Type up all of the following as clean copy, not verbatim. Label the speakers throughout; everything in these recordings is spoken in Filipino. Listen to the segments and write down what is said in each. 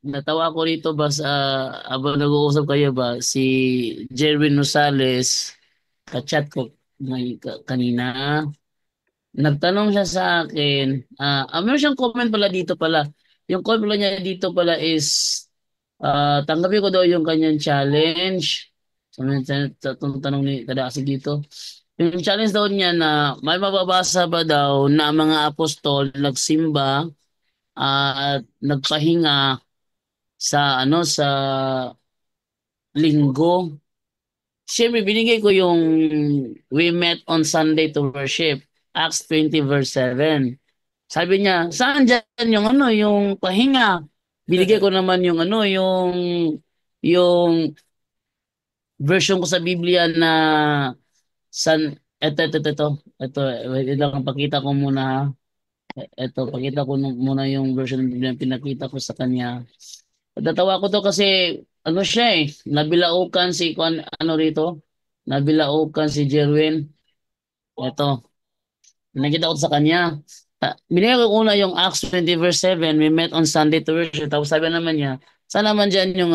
Speaker 1: natawa ko rito ba sa habang nag-uusap kayo ba si Jerwin Rosales ka-chat ko kanina. Nagtanong siya sa akin, meron siyang comment pala dito pala. Yung comment pala niya dito pala is tanggapin ko daw yung kanyang challenge. Sa tanong ni Tadasi dito. Yung challenge daw niya na may mababasa ba daw na ang mga apostol nagsimba at nagpahinga sa linggo. Siyempre, binigay ko yung we met on Sunday to worship. Acts 20 verse 7. Sabi niya, saan dyan yung yung pahinga? Binigay ko naman yung yung version ko sa Biblia na ito, wait lang, pakita ko muna ha. Ito, pakita ko muna yung version ng Biblia na pinakita ko sa kanya. Natawa ko to kasi siya nabilaukan si rito, nabilaukan si Jerwin. Ito, nakita ko sa kanya. Binigay ko una yung Acts 20 verse 7, we met on Sunday to worship. Tapos sabi naman niya, saan naman dyan yung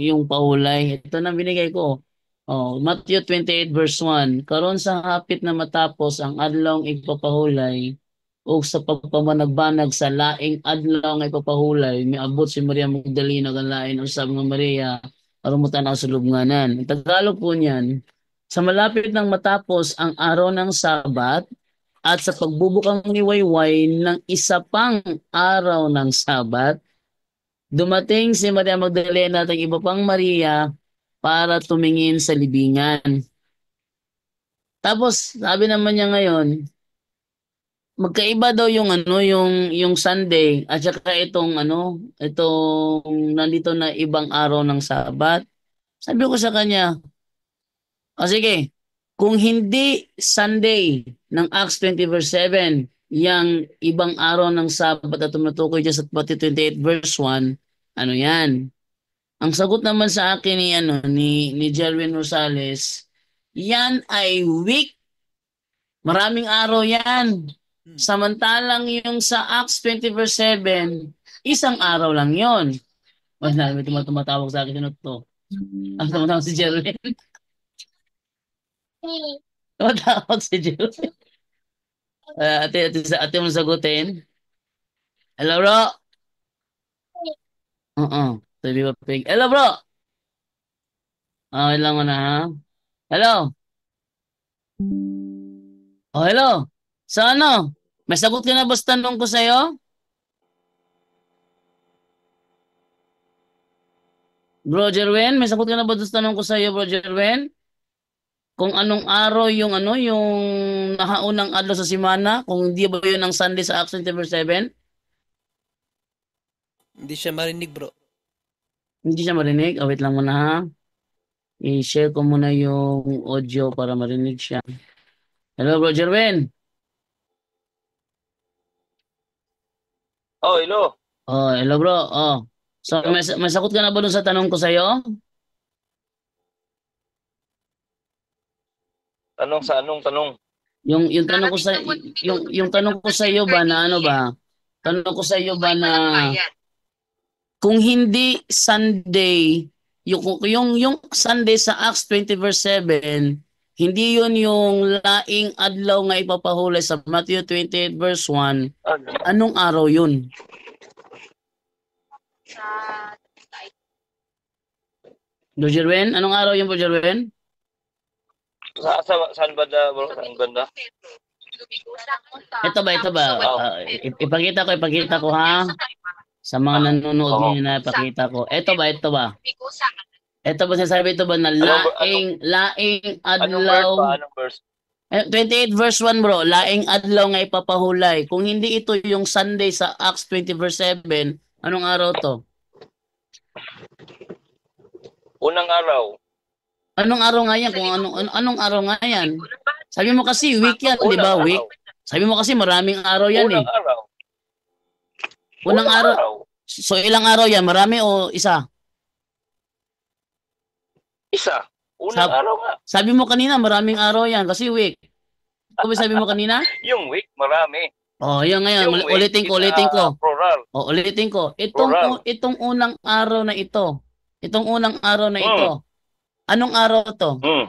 Speaker 1: yung paulay? Ito na binigay ko. Oh, Matthew 28 verse 1. Karon sa hapit na matapos ang adlawng ipapahulay o sa pagpamanagbanag sa laing adlaw nga ipapahulay, miabot si Maria Magdalena kan lain usab nga Maria aron motanaw sa lubnganan. Ang Tagalog po niyan, sa malapit nang matapos ang araw ng Sabat, at sa pagbubukang ni Wayway ng isa pang araw ng Sabat, dumating si Maria Magdalena at ang iba pang Maria para tumingin sa libingan. Tapos sabi naman niya ngayon, magkaiba daw yung yung Sunday at saka itong nandito na ibang araw ng Sabat. Sabi ko sa kanya, o sige, kung hindi Sunday ng Acts 20 verse 7, yang ibang araw ng Sabat at tumatukoy dyan sa Matthew 28 verse 1, ano yan? Ang sagot naman sa akin ni Jerwin Rosales, yan ay week. Maraming araw yan. Samantalang yung sa Acts 20 verse 7, isang araw lang yon. Wala, may tumatawag sa akin to. Ang tumatawag si Jerwin. Tumatawag si Jerwin. Ate mo sagutin. Hello, bro. Oo. Sabi ko, Pig. Hello, bro. Okay lang mo na, ha? Hello. Oh, hello. So, may sagot ka na ba sa tanong ko sa'yo? Bro Jerwin, may sagot ka na ba sa tanong ko sa'yo, Bro Jerwin? Kung anong araw yung nahaunang adlaw sa simana, kung hindi ba yun ang Sunday sa Acts 20 verse 7?
Speaker 2: Hindi siya marinig, bro.
Speaker 1: Hindi siya marinig. Wait lang muna, ha? I-share ko muna yung audio para marinig siya. Hello, Bro Jerwin.
Speaker 3: Oh, hello.
Speaker 1: Oh, hello, bro. Oh. So,
Speaker 3: Hello.
Speaker 1: may sagot ka na ba dun sa tanong ko sa'yo?
Speaker 3: Tanong sa anong tanong?
Speaker 1: Yung tanong ko sa yung tanong ko sa iyo ba na ano ba? Tanong ko sa iyo ba na kung hindi Sunday, yung Sunday sa Acts 20 verse 7, hindi yun yung laing adlaw nga ipapahulay sa Matthew 28 verse 1,
Speaker 3: Ano?
Speaker 1: anong araw yun? Bro Jerwin, anong araw yun, Bro Jerwin?
Speaker 3: Saan banda, bro? Saan banda?
Speaker 1: Ito ba?
Speaker 3: Oh.
Speaker 1: Ipakita ko ha. Sa mga nanonood
Speaker 3: Oo.
Speaker 1: ngayon na ipakita ko. Ito ba? Ito ba sinasabi ito ba na laing
Speaker 3: Anong verse
Speaker 1: adlaw?
Speaker 3: pa? Anong verse?
Speaker 1: 28 verse 1 bro, laing adlaw nga ipapahulay. Kung hindi ito yung Sunday sa Acts 20 verse 7, anong araw to?
Speaker 3: Unang araw.
Speaker 1: Anong araw nga yan? Kung anong araw nga yan? Sabi mo kasi week yan, di ba?
Speaker 3: Unang
Speaker 1: Week.
Speaker 3: araw.
Speaker 1: Sabi mo kasi maraming araw yan
Speaker 3: Unang
Speaker 1: eh.
Speaker 3: araw.
Speaker 1: Unang
Speaker 3: Unang
Speaker 1: araw.
Speaker 3: araw.
Speaker 1: So ilang araw yan? Marami o isa?
Speaker 3: Isa. Unang
Speaker 1: Sab
Speaker 3: araw nga.
Speaker 1: sabi mo kanina maraming araw yan kasi week. Ano ba sabi mo kanina?
Speaker 3: Yung week, marami.
Speaker 1: Oh, yun ngayon,
Speaker 3: Yung week
Speaker 1: ulitin
Speaker 3: is
Speaker 1: ko, ulitin ko.
Speaker 3: plural.
Speaker 1: Oh, ulitin ko.
Speaker 3: Plural.
Speaker 1: Itong unang araw na ito. Itong unang araw na
Speaker 3: Hmm.
Speaker 1: ito. Anong araw to?
Speaker 3: Hmm.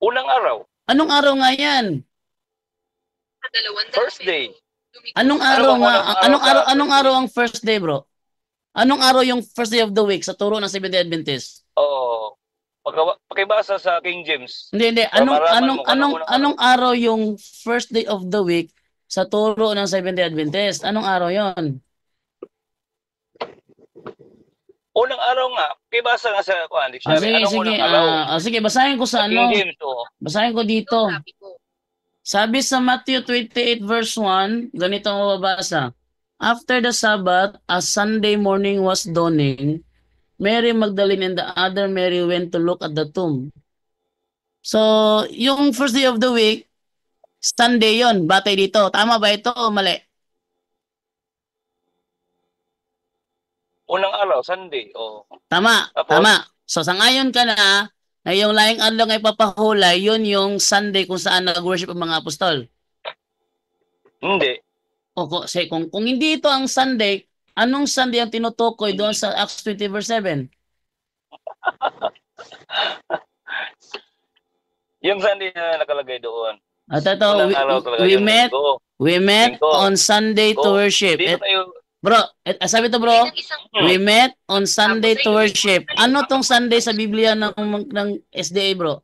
Speaker 3: Unang araw.
Speaker 1: Anong araw nga yan?
Speaker 3: First day.
Speaker 1: Anong
Speaker 3: Ano
Speaker 1: araw
Speaker 3: bang
Speaker 1: nga?
Speaker 3: unang araw sa
Speaker 1: Anong
Speaker 3: first
Speaker 1: araw
Speaker 3: day?
Speaker 1: ang first day, bro? Anong araw yung first day of the week sa turo ng Seventh-day Adventist?
Speaker 3: Oo. Pakibasa sa King James
Speaker 1: Hindi.
Speaker 3: para malaman mo kung anong unang araw.
Speaker 1: Anong araw yung first day of the week sa turo ng Seventh-day Adventist? Anong araw yon?
Speaker 3: Unang araw nga. Pakibasa nga sa dictionary.
Speaker 1: Sige,
Speaker 3: Anong
Speaker 1: sige.
Speaker 3: unang araw?
Speaker 1: Sige, basahin ko
Speaker 3: Sa
Speaker 1: sa
Speaker 3: King
Speaker 1: ano.
Speaker 3: James, oo.
Speaker 1: Basahin ko dito. Sabi sa Matthew 28 verse 1, ganito ang mababasa. After the Sabbath, as Sunday morning was dawning, Mary Magdalene and the other Mary went to look at the tomb. So, yung first day of the week, Sunday yon, batay dito. Tama ba ito o mali?
Speaker 3: Unang araw, Sunday. Oo.
Speaker 1: Tama,
Speaker 3: Tapos,
Speaker 1: tama. So, sangayon ka na yung laing adlaw nga ipapahulay, yun yung Sunday kung saan nag-worship ang mga apostol.
Speaker 3: hindi.
Speaker 1: O, kung hindi ito ang Sunday, anong Sunday ang tinutukoy doon sa Acts 20 verse 7?
Speaker 3: Yung Sunday na nakalagay doon.
Speaker 1: At ito,
Speaker 3: Unang araw talaga
Speaker 1: we
Speaker 3: yung
Speaker 1: met
Speaker 3: linggo.
Speaker 1: we met
Speaker 3: Linggo.
Speaker 1: on Sunday to
Speaker 3: Linggo.
Speaker 1: worship.
Speaker 3: Dito tayo.
Speaker 1: Bro, sabi to bro, we met on Sunday to worship. Ano tong Sunday sa Biblia ng SDA, bro?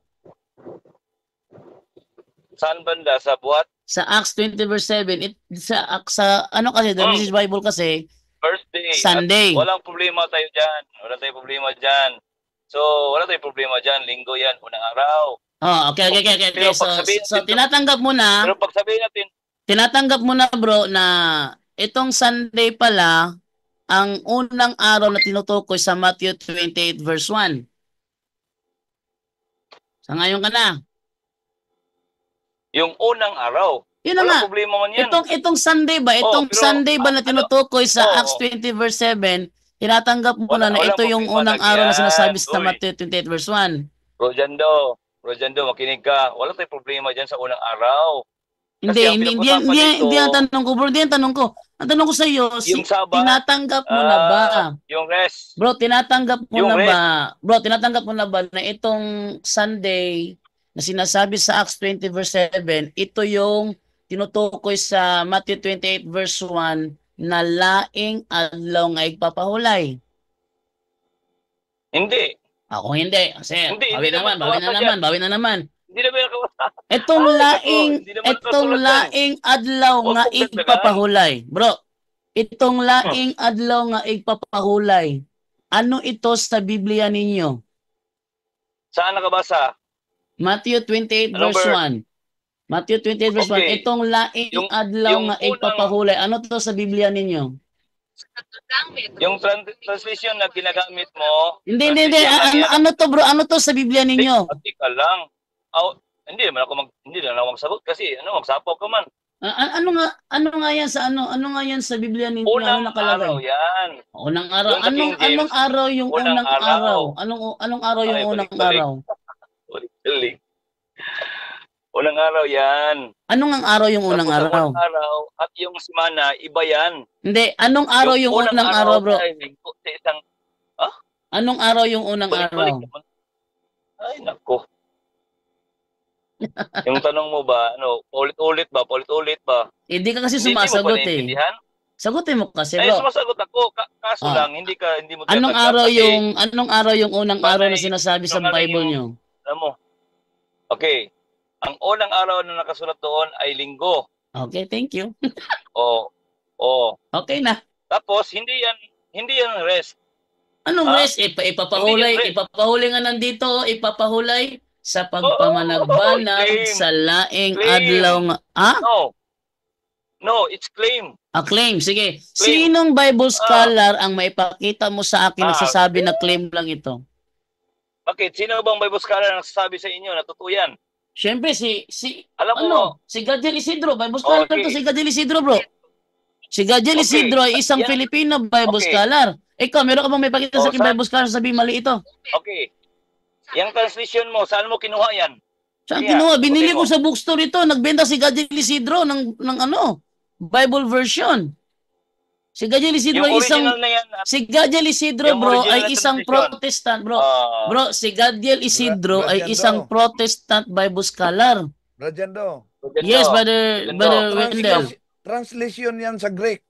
Speaker 3: Saan banda? Sa buhat?
Speaker 1: Sa Acts 20 verse 7, sa ano kasi, the Message Bible kasi,
Speaker 3: First day.
Speaker 1: Sunday.
Speaker 3: At walang problema tayo dyan. Wala tayong problema dyan. So, wala tayong problema dyan. Linggo yan. Unang araw.
Speaker 1: Oh, okay.
Speaker 3: Pero
Speaker 1: So,
Speaker 3: pag sabihin natin,
Speaker 1: tinatanggap mo na,
Speaker 3: pero pag sabihin natin,
Speaker 1: bro, na itong Sunday pala, ang unang araw na tinutukoy sa Matthew 28 verse 1. Sa ngayon ka na.
Speaker 3: yung unang araw.
Speaker 1: Yun na
Speaker 3: Wala
Speaker 1: nga.
Speaker 3: problema man yan.
Speaker 1: Itong Sunday ba? Itong
Speaker 3: pero,
Speaker 1: Sunday ba na tinutukoy sa
Speaker 3: Oo.
Speaker 1: Acts 20 verse 7, tinatanggap mo na
Speaker 3: Walang
Speaker 1: ito yung
Speaker 3: problema
Speaker 1: unang araw na
Speaker 3: yan.
Speaker 1: sinasabi sa
Speaker 3: Uy.
Speaker 1: Matthew 28 verse 1.
Speaker 3: Rojando, makinig ka. Wala tayong problema dyan sa unang araw. Kasi ang
Speaker 1: Hindi
Speaker 3: pinag-usapan dito,
Speaker 1: hindi ang tanong ko, bro. Hindi ang tanong ko. Ang tanong ko sa iyo,
Speaker 3: yung Sabat,
Speaker 1: tinatanggap mo na ba?
Speaker 3: yung rest.
Speaker 1: Bro, tinatanggap mo
Speaker 3: Yung
Speaker 1: na
Speaker 3: rest.
Speaker 1: ba? Bro, tinatanggap mo na ba na itong Sunday na sinasabi sa Acts 20 verse 7, ito yung tinutukoy sa Matthew 28 verse 1 na laing adlaw nga igpapahulay?
Speaker 3: Hindi.
Speaker 1: Ako hindi. Kasi
Speaker 3: Hindi,
Speaker 1: bawi
Speaker 3: hindi
Speaker 1: na
Speaker 3: naman
Speaker 1: naman.
Speaker 3: Hindi na pinakawasa.
Speaker 1: Itong
Speaker 3: Hindi naman katulad yan.
Speaker 1: laing adlaw
Speaker 3: Huwag
Speaker 1: nga
Speaker 3: mong dagdagan.
Speaker 1: igpapahulay. Bro, itong laing adlaw nga igpapahulay. Ano ito sa Biblia ninyo?
Speaker 3: Saan nakabasa?
Speaker 1: Matthew 28
Speaker 3: Anong
Speaker 1: verse
Speaker 3: verse?
Speaker 1: 1. Matthew 28 verse 1.
Speaker 3: Okay.
Speaker 1: Itong laing
Speaker 3: Yung
Speaker 1: adlaw nga
Speaker 3: unang-
Speaker 1: igpapahulay. Ano to sa Biblia ninyo?
Speaker 3: Yung translation na ginagamit mo.
Speaker 1: Hindi.
Speaker 3: translation lang yan.
Speaker 1: Ano to, bro? Ano to sa Biblia ninyo?
Speaker 3: Tika lang. Hindi naman ako magsagot kasi magsapaw ka man.
Speaker 1: Ano nga yan sa Biblia ninyo?
Speaker 3: Unang
Speaker 1: Ano nakalagay?
Speaker 3: araw yan.
Speaker 1: Unang araw.
Speaker 3: Yung sa King James,
Speaker 1: Anong araw yung
Speaker 3: unang
Speaker 1: unang
Speaker 3: araw.
Speaker 1: araw? Anong araw yung
Speaker 3: Ay,
Speaker 1: unang
Speaker 3: balik-balik.
Speaker 1: araw?
Speaker 3: Ulit. Unang araw yan.
Speaker 1: Anong ang araw yung unang
Speaker 3: Tapos
Speaker 1: araw?
Speaker 3: ang unang araw at yung semana, iba yan.
Speaker 1: Hindi, anong araw yung unang araw, bro?
Speaker 3: ay linggo sa isang,
Speaker 1: Anong araw yung unang
Speaker 3: balik-balik
Speaker 1: araw?
Speaker 3: naman. Ay, nako. Yung tanong mo ba, paulit-ulit ba?
Speaker 1: Hindi ka kasi
Speaker 3: Hindi mo ba
Speaker 1: sumasagot eh.
Speaker 3: naiintindihan?
Speaker 1: Sagutin mo kasi,
Speaker 3: Ay,
Speaker 1: bro.
Speaker 3: sumasagot ako. Kaso
Speaker 1: Ah.
Speaker 3: lang, hindi mo
Speaker 1: Anong
Speaker 3: tinatanggap
Speaker 1: araw
Speaker 3: kasi,
Speaker 1: yung unang araw na sinasabi sa
Speaker 3: sinungaling
Speaker 1: Bible
Speaker 3: yung-
Speaker 1: nyo?
Speaker 3: alam mo. Okay. Ang unang araw na nakasulat doon ay linggo.
Speaker 1: Okay, thank you.
Speaker 3: O.
Speaker 1: Okay na.
Speaker 3: Tapos hindi yan rest.
Speaker 1: Anong
Speaker 3: Ah?
Speaker 1: rest? Ipapahulay,
Speaker 3: Hindi yan rest.
Speaker 1: ipapahulay nga nandito, ipapahulay sa pagpamanagbanag
Speaker 3: claim.
Speaker 1: sa laing
Speaker 3: Claim.
Speaker 1: adlaw nga. Ha?
Speaker 3: No, it's claim.
Speaker 1: Claim. Sige.
Speaker 3: Claim.
Speaker 1: Sinong Bible scholar ang maipakita mo sa akin nagsasabi na claim lang ito?
Speaker 3: Bakit? Sino bang Bible scholar ang nagsasabi sa inyo na totoo yan?
Speaker 1: Siyempre, si
Speaker 3: Alam mo,
Speaker 1: si Gadiel Isidro, Bible scholar
Speaker 3: Okay.
Speaker 1: to si Gadiel Isidro, bro. Si Gadiel
Speaker 3: Okay.
Speaker 1: Isidro ay isang
Speaker 3: Yan.
Speaker 1: Filipino Bible
Speaker 3: Okay.
Speaker 1: scholar. Ikaw, meron ka bang may pakita sa akin
Speaker 3: saan?
Speaker 1: Bible scholar sabi mali ito?
Speaker 3: okay. Yung translation mo, saan mo kinuha yan?
Speaker 1: Saan
Speaker 3: Kaya,
Speaker 1: kinuha? Binili
Speaker 3: sagutin
Speaker 1: ko
Speaker 3: mo.
Speaker 1: sa bookstore ito. Nagbenta si Gadget Isidro ng ano, Bible version. Si Gadget Isidro
Speaker 3: Yung
Speaker 1: ay isang
Speaker 3: original na yan, at
Speaker 1: si Gadget Isidro
Speaker 3: yung
Speaker 1: bro
Speaker 3: original
Speaker 1: ay
Speaker 3: na
Speaker 1: isang
Speaker 3: translation.
Speaker 1: Protestant bro.
Speaker 3: Ah,
Speaker 1: Bro, si Gadget Isidro ay isang
Speaker 2: Bradyando,
Speaker 1: Protestant Bible scholar.
Speaker 2: Bradyando.
Speaker 3: Rogendo.
Speaker 1: Yes, brother
Speaker 3: Rogendo.
Speaker 1: Wendell.
Speaker 2: Translation yan sa Greek.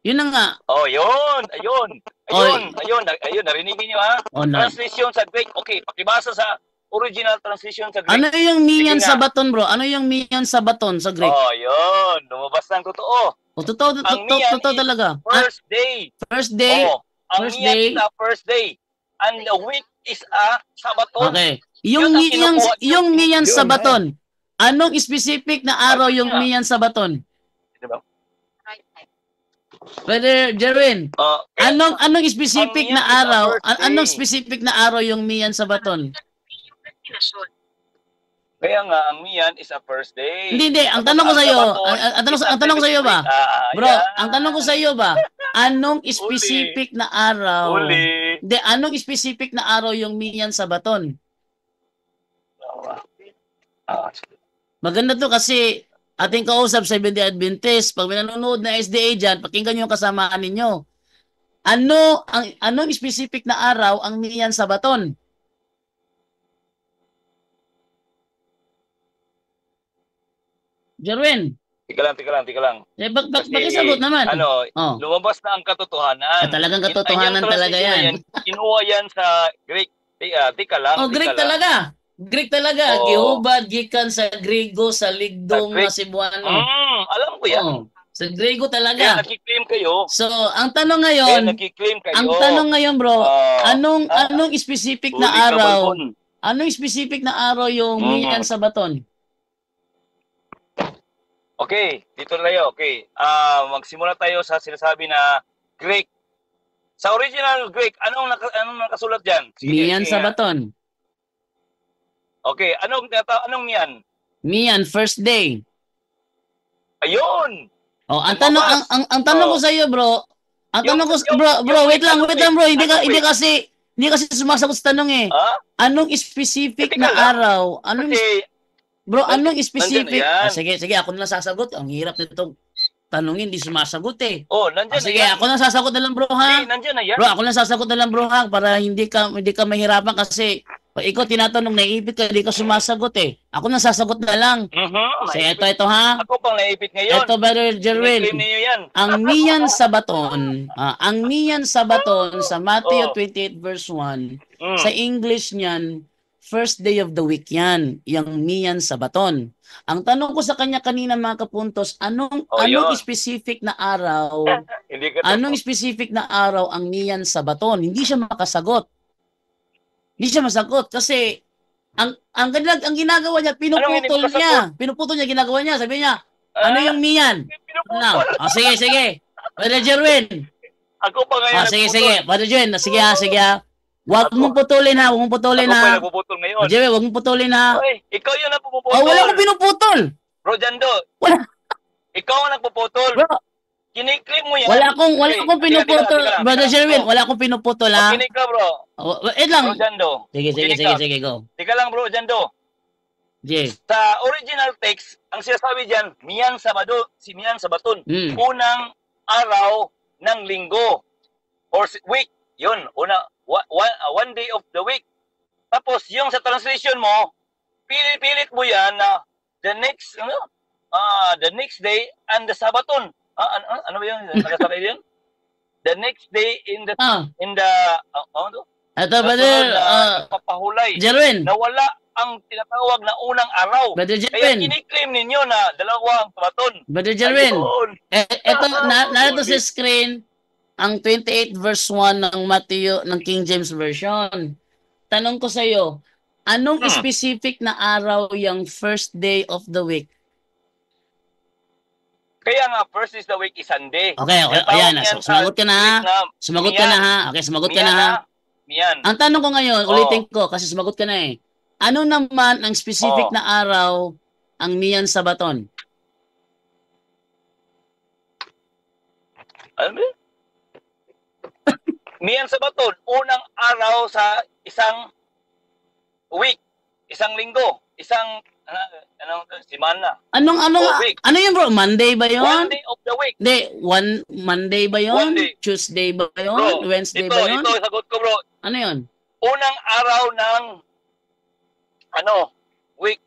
Speaker 1: Yun na nga.
Speaker 3: Oh, yun. Ayun.
Speaker 1: Oy,
Speaker 3: Ayun. Narinig niyo ha?
Speaker 1: oh, na.
Speaker 3: Translation sa Greek. Okay, pakibasa sa original translation sa Greek.
Speaker 1: Ano yung
Speaker 3: Sige
Speaker 1: Mian
Speaker 3: nga.
Speaker 1: Sabaton bro? Ano yung Mian Sabaton sa Greek?
Speaker 3: Oh, yun. Lumabas ng totoo.
Speaker 1: O totoo
Speaker 3: Ang Mian
Speaker 1: totoo
Speaker 3: is
Speaker 1: talaga.
Speaker 3: first day.
Speaker 1: First day.
Speaker 3: Oh, ang
Speaker 1: First
Speaker 3: Mian
Speaker 1: day.
Speaker 3: is a first day. And the week is a Sabaton.
Speaker 1: Okay.
Speaker 3: Yun ang kinukuha niyo.
Speaker 1: Yung Mian
Speaker 2: Yun,
Speaker 1: Sabaton. Anong specific na araw
Speaker 3: Ayun
Speaker 1: yung
Speaker 3: nga.
Speaker 1: Mian Sabaton?
Speaker 3: Diba?
Speaker 1: Brother Jerwin,
Speaker 3: Eh,
Speaker 1: anong specific
Speaker 3: ang
Speaker 1: na
Speaker 3: Mian is a
Speaker 1: araw?
Speaker 3: first day.
Speaker 1: Anong specific na araw yung Mian Sabaton?
Speaker 3: Kaya nga, ang Mian is a first day.
Speaker 1: Hindi. Ang
Speaker 3: Tapos
Speaker 1: tanong ko sa iyo,
Speaker 3: Sabaton is a
Speaker 1: ang tanong ko sa iyo ba?
Speaker 3: second
Speaker 1: Bro,
Speaker 3: week.
Speaker 1: ang tanong ko sa iyo ba, anong specific na araw?
Speaker 3: Uli.
Speaker 1: Hindi, anong specific na araw yung Mian Sabaton? Maganda to kasi ating kausap sa Seventh-day Adventist. Pag may nanonood na SDA dyan, pakinggan nyo yung kasamaan ninyo. Anong specific na araw ang Mian Sabaton? Jerwin,
Speaker 3: Tika lang. Kasi,
Speaker 1: pakisagot naman.
Speaker 3: Ano,
Speaker 1: Oh.
Speaker 3: lumabas na ang katotohanan.
Speaker 1: Talagang katotohanan
Speaker 3: Yung
Speaker 1: talaga
Speaker 3: translation na
Speaker 1: yan.
Speaker 3: Kinuha yan sa Greek. Tika lang.
Speaker 1: Oh, Greek
Speaker 3: tika lang.
Speaker 1: talaga. Greek talaga.
Speaker 3: Oo.
Speaker 1: Gihubad, gikan sa Griego, sa ligdong
Speaker 3: Sa Greek.
Speaker 1: na Cebuano.
Speaker 3: Alam ko yan.
Speaker 1: Oh, sa Griego
Speaker 3: Kaya
Speaker 1: talaga.
Speaker 3: nakiklaim kayo.
Speaker 1: So, ang tanong
Speaker 3: Kaya
Speaker 1: ngayon,
Speaker 3: nakiklaim kayo.
Speaker 1: ang tanong ngayon bro,
Speaker 3: Ah,
Speaker 1: anong specific na
Speaker 3: huli ka,
Speaker 1: araw?
Speaker 3: Balbon.
Speaker 1: Anong specific na araw yung Mian Sabaton?
Speaker 3: Okay, dito tayo. Okay. Magsimula tayo sa sinasabi na Greek. Sa original Greek, anong nakasulat diyan?
Speaker 1: Mian Sabaton.
Speaker 3: Okay, anong Mian?
Speaker 1: Mian first day.
Speaker 3: Ayun.
Speaker 1: Oh, ang tanong ang tanong ko sa iyo, bro. Ang tanong ko wait lang bro, hindi kasi sumasagot sa tanong eh.
Speaker 3: Ha?
Speaker 1: Anong specific
Speaker 3: Teka
Speaker 1: na
Speaker 3: lang.
Speaker 1: araw? Anong
Speaker 3: Kasi
Speaker 1: bro, anong specific?
Speaker 3: Nandyan na yan.
Speaker 1: Sige, ako na lang sasagot. Ang hirap nitong tanungin, hindi sumasagot eh.
Speaker 3: nandiyan na
Speaker 1: Sige,
Speaker 3: yan.
Speaker 1: ako na sasagot na lang bro ha.
Speaker 3: Hindi, nandiyan na yan.
Speaker 1: Bro, ako lang sasagot na lang bro ha para hindi ka mahirapan kasi pag ikaw tinatanong naipit ka, hindi ka sumasagot eh. Ako na sasagot na lang. Sige, ito ha.
Speaker 3: Ako pang naipit ngayon.
Speaker 1: Ito brother Jerwin.
Speaker 3: Claim niyo yan.
Speaker 1: Ang Mian Sabaton sa Matthew 28 verse 1, sa English niyan, first day of the week yan, yung Mian Sabaton. Ang tanong ko sa kanya kanina mga kapuntos, anong
Speaker 3: yun.
Speaker 1: specific na araw,
Speaker 3: Hindi ka
Speaker 1: anong specific na araw ang Mian Sabaton? Hindi siya makasagot. Hindi siya masagot kasi ang ginagawa niya, pinuputol niya ginagawa niya. Sabi niya, ano yung Mian? Ano? Sige. Brother Jerwin.
Speaker 3: Ako pa ngayon.
Speaker 1: Sige. Brother Jerwin, sige ha. Huwag mong putulin ha.
Speaker 3: Ako pa nagpuputol ngayon.
Speaker 1: Jerwin, huwag mong putulin ha.
Speaker 3: Oy, ikaw yun ang puputol.
Speaker 1: Wala akong pinuputol.
Speaker 3: Bro Jando.
Speaker 1: Wala.
Speaker 3: Ikaw ang nagpuputol.
Speaker 1: Bro,
Speaker 3: Kiniklaim mo yan.
Speaker 1: wala akong pinuputol.
Speaker 3: Teka lang.
Speaker 1: Brother Jerwin, wala akong pinuputol ha.
Speaker 3: Kinig ka, bro.
Speaker 1: Wait lang.
Speaker 3: Bro Jando.
Speaker 1: Sige, go.
Speaker 3: Teka lang, bro Jando.
Speaker 1: Sige.
Speaker 3: Sa original text, ang sinasabi dyan, si Mian Sabaton.
Speaker 1: Mm.
Speaker 3: Unang araw ng linggo. Or week. Yun, one day of the week. Tapos, yung sa translation mo, pilit mo yan na the next day and the Sabaton. Ano ba yun? Nakasabi yun? The next day in the
Speaker 1: Ito, brother,
Speaker 3: papahulay.
Speaker 1: Jerwin.
Speaker 3: Na wala ang tinatawag na unang araw.
Speaker 1: Brother
Speaker 3: Kaya
Speaker 1: Jerwin.
Speaker 3: kiniklaim ninyo na dalawang Sabaton.
Speaker 1: Brother Jerwin.
Speaker 3: Ayun.
Speaker 1: Ito, narito sa screen, ang 28 verse 1 ng Matthew, ng King James Version. Tanong ko sa iyo, anong specific na araw yung first day of the week?
Speaker 3: Kaya nga, first is the week is Sunday.
Speaker 1: Okay. Ayan, sumagot ka na ha. Sumagot ka na ha. Okay, sumagot ka na ha.
Speaker 3: Mian.
Speaker 1: Ang tanong ko ngayon, ulitin ko kasi sumagot ka na eh. Ano naman ang specific na araw ang Mian Sabaton?
Speaker 3: Ano ba? Mian Sabaton, unang araw sa isang week. isang linggo, isang semana. Week.
Speaker 1: Ano yun bro? Monday ba
Speaker 3: One
Speaker 1: yun?
Speaker 3: day of the week.
Speaker 1: Hindi, Monday ba
Speaker 3: One
Speaker 1: yun?
Speaker 3: day.
Speaker 1: Tuesday ba
Speaker 3: Bro,
Speaker 1: yun? Wednesday
Speaker 3: ito,
Speaker 1: ba yun?
Speaker 3: ito, sagot ko bro.
Speaker 1: Ano yun?
Speaker 3: Unang araw ng, week.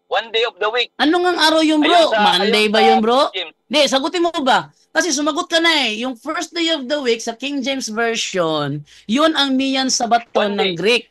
Speaker 3: One day of the week.
Speaker 1: Ano ngang araw yun bro?
Speaker 3: Ayun
Speaker 1: Monday
Speaker 3: ayun
Speaker 1: ba
Speaker 3: sa
Speaker 1: yun bro?
Speaker 3: King James.
Speaker 1: Hindi, sagutin mo ba? Kasi sumagot ka na eh. Yung first day of the week sa King James Version, yun ang miyan sabaton
Speaker 3: Monday.
Speaker 1: ng Greek.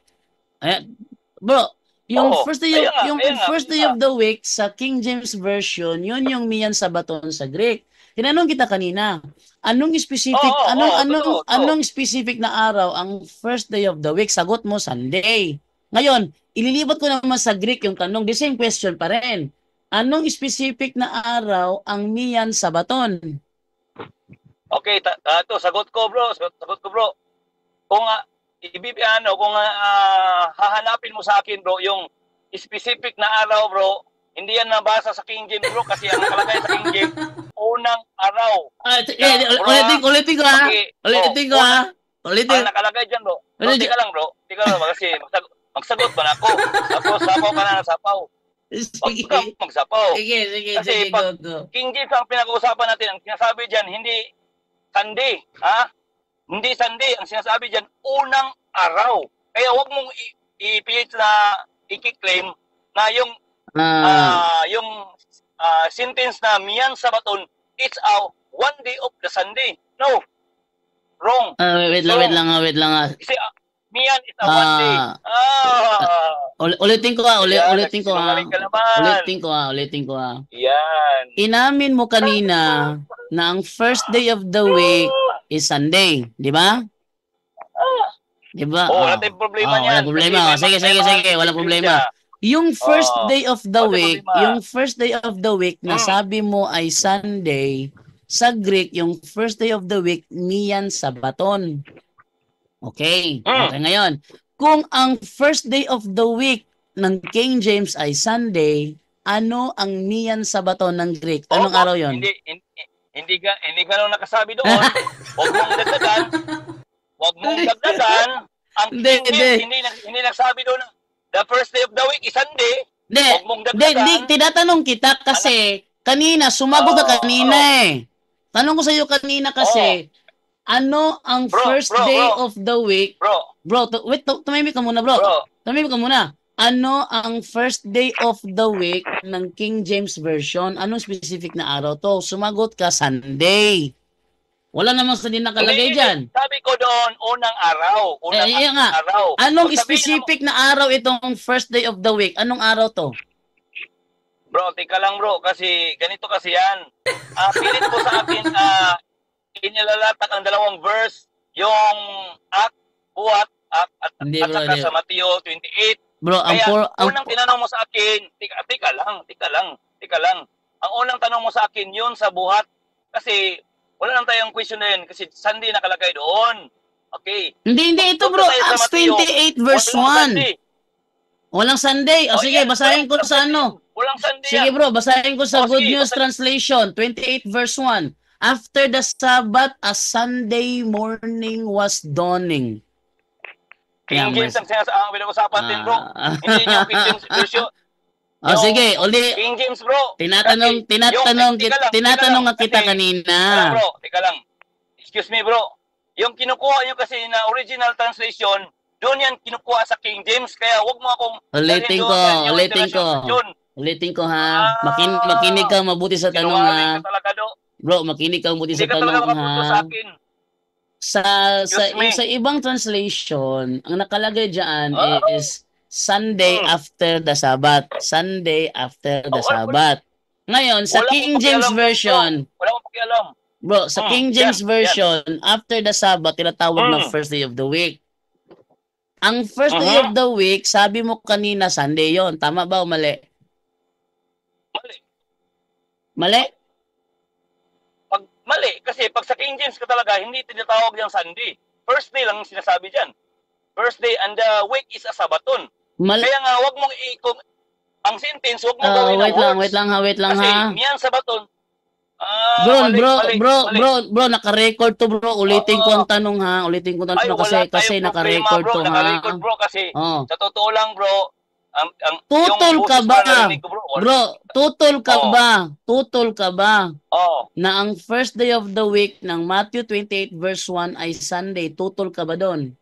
Speaker 1: Bro, yung
Speaker 3: Oo,
Speaker 1: first day of,
Speaker 3: ayan nga,
Speaker 1: first day of the week sa King James Version, yun yung miyan sabaton sa Greek. Tinanong kita kanina, anong specific
Speaker 3: totoo.
Speaker 1: anong specific na araw ang first day of the week? Sagot mo Sunday. Ngayon, ililipat ko naman sa Greek yung tanong, the same question pa rin. Anong specific na araw ang miyan sabaton?
Speaker 3: Okay, ito, sagot ko bro. Kung hahanapin mo sa akin bro, yung specific na araw bro, hindi yan nabasa sa King James bro, kasi ang nakalagay sa King James, unang araw.
Speaker 1: Ulitin ko ha.
Speaker 3: Ang nakalagay dyan bro. Tika lang bro, kasi magsagot ba na ako? Tapos sapaw ka na ng sapaw. Huwag ka magsapaw.
Speaker 1: Sige,
Speaker 3: Kasi pag
Speaker 1: go.
Speaker 3: King James ang pinag-uusapan natin, ang sinasabi dyan, hindi Sunday, ha? Hindi Sunday, ang sinasabi dyan, unang araw. Kaya huwag mong ipilit na i-claim na yung sentence na miyan sabaton, it's one day of the Sunday. No. Wrong.
Speaker 1: Wait lang.
Speaker 3: Kasi miyan is one day.
Speaker 1: Ulitin ko ha. Ulitin ko ha.
Speaker 3: Yan.
Speaker 1: Inamin mo kanina na ang first day of the week is Sunday, di ba? Di ba?
Speaker 3: Wala tayong problema niyan.
Speaker 1: Wala problema. Sige, wala problema. Yung first day of the week, na sabi mo ay Sunday, sa Greek, yung first day of the week, miyan sabaton. Okay. Okay, ngayon. Kung ang first day of the week ng King James ay Sunday, ano ang miyan sabaton ng Greek? Anong araw yon?
Speaker 3: Hindi ka nakasabi doon. Huwag mong dagdagan. Ang King James, hindi nagsabi doon. The first day of the week is Sunday. Huwag mong dagdagan.
Speaker 1: Tinatanong kita kasi kanina, sumagot ka kanina eh. Tanong ko sa iyo kanina kasi, ano ang first day of the week? Bro, wait, tumimik ka muna bro. Tumimik ka muna. Ano ang first day of the week ng King James Version? Anong specific na araw to? Sumagot ka, Sunday. Wala namang sa din nakalagay dyan.
Speaker 3: Sabi ko doon, unang araw. Araw.
Speaker 1: Anong specific na araw itong first day of the week? Anong araw to?
Speaker 3: Bro, tika lang bro, kasi ganito kasi yan. Pilit ko sa akin, inilalatak ang dalawang verse, yung buhat, at saka sa Mateo 28.
Speaker 1: Bro,
Speaker 3: unang tinanong mo sa akin, tika lang. Ang unang tanong mo sa akin, yun sa buhat. Kasi, wala lang tayong question na yun. Kasi Sunday nakalagay doon. Okay.
Speaker 1: Hindi ito bro. Acts 28 verse 1. Walang Sunday. O sige, basahin ko sa ano.
Speaker 3: Walang Sunday.
Speaker 1: Sige bro, basahin ko sa Good News Translation. 28 verse 1. After the Sabbath, a Sunday morning was dawning.
Speaker 3: King James ang pinag-usapan din bro. Hindi yung King James version.
Speaker 1: Sige,
Speaker 3: King James bro.
Speaker 1: Tinatanong kita kanina.
Speaker 3: Teka lang. Excuse me bro. Yung kinukuha nyo kasi na original translation, doon yan kinukuha sa King James. Kaya wag mo akong
Speaker 1: Ulitin ko ha. Makinig ka mabuti sa tanong ha. Bro, makinig ka mabuti sa tanong ha. Sa ibang translation, ang nakalagay diyan is Sunday after the Sabbath. Sunday after the Sabbath. Ngayon, sa King James Version,
Speaker 3: wala akong pakialam.
Speaker 1: Bro, sa King James Version, after the Sabbath, tinatawag na first day of the week. Ang first day of the week, sabi mo kanina, Sunday yon. Tama ba o mali? Mali?
Speaker 3: Mali, kasi pag sa King James ka talaga, hindi tinatawag yung Sunday. First day lang sinasabi dyan. First day and the week is a Sabaton. Kaya nga, wag mong ang sentence, wag mong gawin na words.
Speaker 1: Wait lang
Speaker 3: kasi,
Speaker 1: ha.
Speaker 3: miyan Sabaton.
Speaker 1: Bro, naka-record to bro. Ulitin ko ang tanong ha. Ulitin ko ang tanong kasi naka-record to ha.
Speaker 3: Naka-record bro kasi sa totoo lang bro,
Speaker 1: Tutol
Speaker 3: yung
Speaker 1: ka
Speaker 3: boses
Speaker 1: ba?
Speaker 3: ko na narinig ko, bro.
Speaker 1: Bro, tutol ka
Speaker 3: Oo.
Speaker 1: ba? Tutol ka ba?
Speaker 3: Oh,
Speaker 1: Na ang first day of the week ng Matthew 28 verse 1 ay Sunday. Tutol ka ba doon?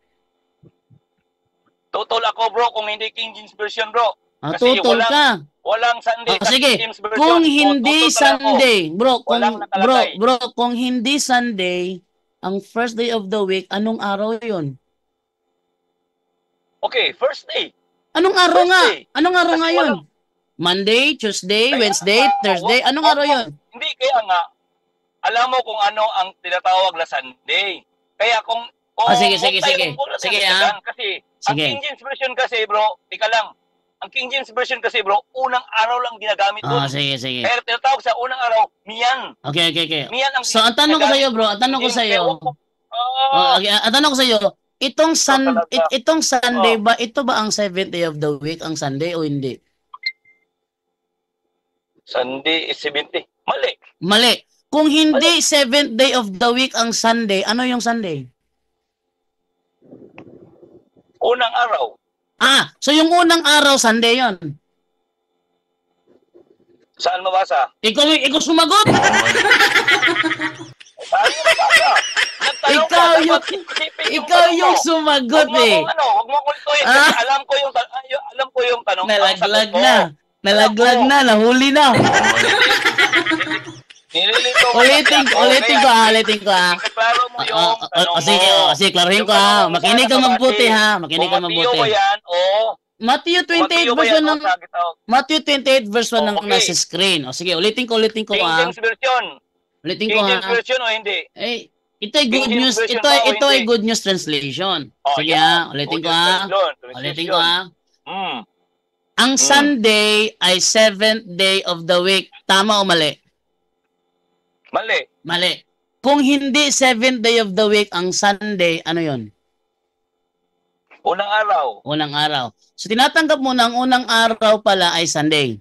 Speaker 3: tutol ako, bro, kung hindi King James Version, bro. Kasi
Speaker 1: Tutol ka.
Speaker 3: walang Sunday sa
Speaker 1: Sige.
Speaker 3: King James Version.
Speaker 1: Kung
Speaker 3: O,
Speaker 1: hindi
Speaker 3: tutol talaga ako.
Speaker 1: Sunday, bro,
Speaker 3: Walang nakalagay.
Speaker 1: kung hindi Sunday, ang first day of the week, anong araw 'yon?
Speaker 3: Okay, first day.
Speaker 1: Anong araw nga?
Speaker 3: Thursday.
Speaker 1: Anong araw
Speaker 3: Kasi
Speaker 1: nga 'yon?
Speaker 3: walang-
Speaker 1: Monday, Tuesday,
Speaker 3: Kaya
Speaker 1: Wednesday,
Speaker 3: nga,
Speaker 1: Thursday, anong araw 'yon?
Speaker 3: Hindi, kaya nga, alam mo kung ano ang tinatawag na Sunday. Kaya kung
Speaker 1: Sige.
Speaker 3: huwag
Speaker 1: Sige,
Speaker 3: tayo kasi ang
Speaker 1: Sige.
Speaker 3: King James Version kasi, bro, tika lang. Ang King James Version kasi, bro, unang araw lang ginagamit doon.
Speaker 1: Sige.
Speaker 3: Kaya tinatawag sa unang araw, Miyan.
Speaker 1: Okay.
Speaker 3: Miyan ang
Speaker 1: So, ang tanong ko sa iyo, bro, ang tanong ko sa iyo, ang tanong ko sa iyo, itong
Speaker 3: talaga.
Speaker 1: itong Sunday ba, ito ba ang seventh day of the week, ang Sunday o hindi?
Speaker 3: Sunday is 70. Mali.
Speaker 1: Mali. Kung hindi seventh day of the week ang Sunday, ano yung Sunday?
Speaker 3: Unang araw.
Speaker 1: So yung unang araw, Sunday yon.
Speaker 3: Saan mabasa?
Speaker 1: Ikaw sumagot!
Speaker 3: Saan mabasa? Nagtanong ka,
Speaker 1: Ikaw
Speaker 3: dapat
Speaker 1: yung,
Speaker 3: isipin
Speaker 1: ikaw
Speaker 3: tanong
Speaker 1: yung
Speaker 3: mo.
Speaker 1: sumagot eh.
Speaker 3: Huwag mo akong ituin kasi alam ko yung tanong.
Speaker 1: Nalaglag
Speaker 3: ang sagot
Speaker 1: na.
Speaker 3: mo.
Speaker 1: Nalaglag na, nahuli na.
Speaker 3: Nililito mo.
Speaker 1: Ulitin ko.
Speaker 3: Klaro mo yung tanong mo.
Speaker 1: Sige, klaruhin ko
Speaker 3: Yung
Speaker 1: ha.
Speaker 3: tanong mo
Speaker 1: Makinig ka
Speaker 3: sana
Speaker 1: mabuti
Speaker 3: kabati.
Speaker 1: ha. Makinig ka
Speaker 3: Kung Mateo ba
Speaker 1: mabuti.
Speaker 3: yan o
Speaker 1: Matthew 28
Speaker 3: Mateo ba
Speaker 1: verse 1
Speaker 3: yan o
Speaker 1: ng Matthew 28 verse 1 ng
Speaker 3: Okay.
Speaker 1: nasa screen. Sige, ulitin ko
Speaker 3: King
Speaker 1: ha.
Speaker 3: James Version.
Speaker 1: Ulitin
Speaker 3: King
Speaker 1: ko
Speaker 3: James
Speaker 1: ha.
Speaker 3: Version o hindi?
Speaker 1: Ito ay good
Speaker 3: King James
Speaker 1: news.
Speaker 3: version
Speaker 1: Ito
Speaker 3: ba o
Speaker 1: ay
Speaker 3: hindi?
Speaker 1: good news translation. Sige
Speaker 3: Yan.
Speaker 1: ha, ulitin ko
Speaker 3: Good
Speaker 1: ha.
Speaker 3: translation.
Speaker 1: Ulitin ko ha.
Speaker 3: Hmm.
Speaker 1: Ang Sunday ay seventh day of the week. Tama o mali?
Speaker 3: Mali.
Speaker 1: Mali. Kung hindi seventh day of the week ang Sunday, ano yon?
Speaker 3: Unang araw.
Speaker 1: Unang araw. So tinatanggap mo na ang unang araw pala ay Sunday.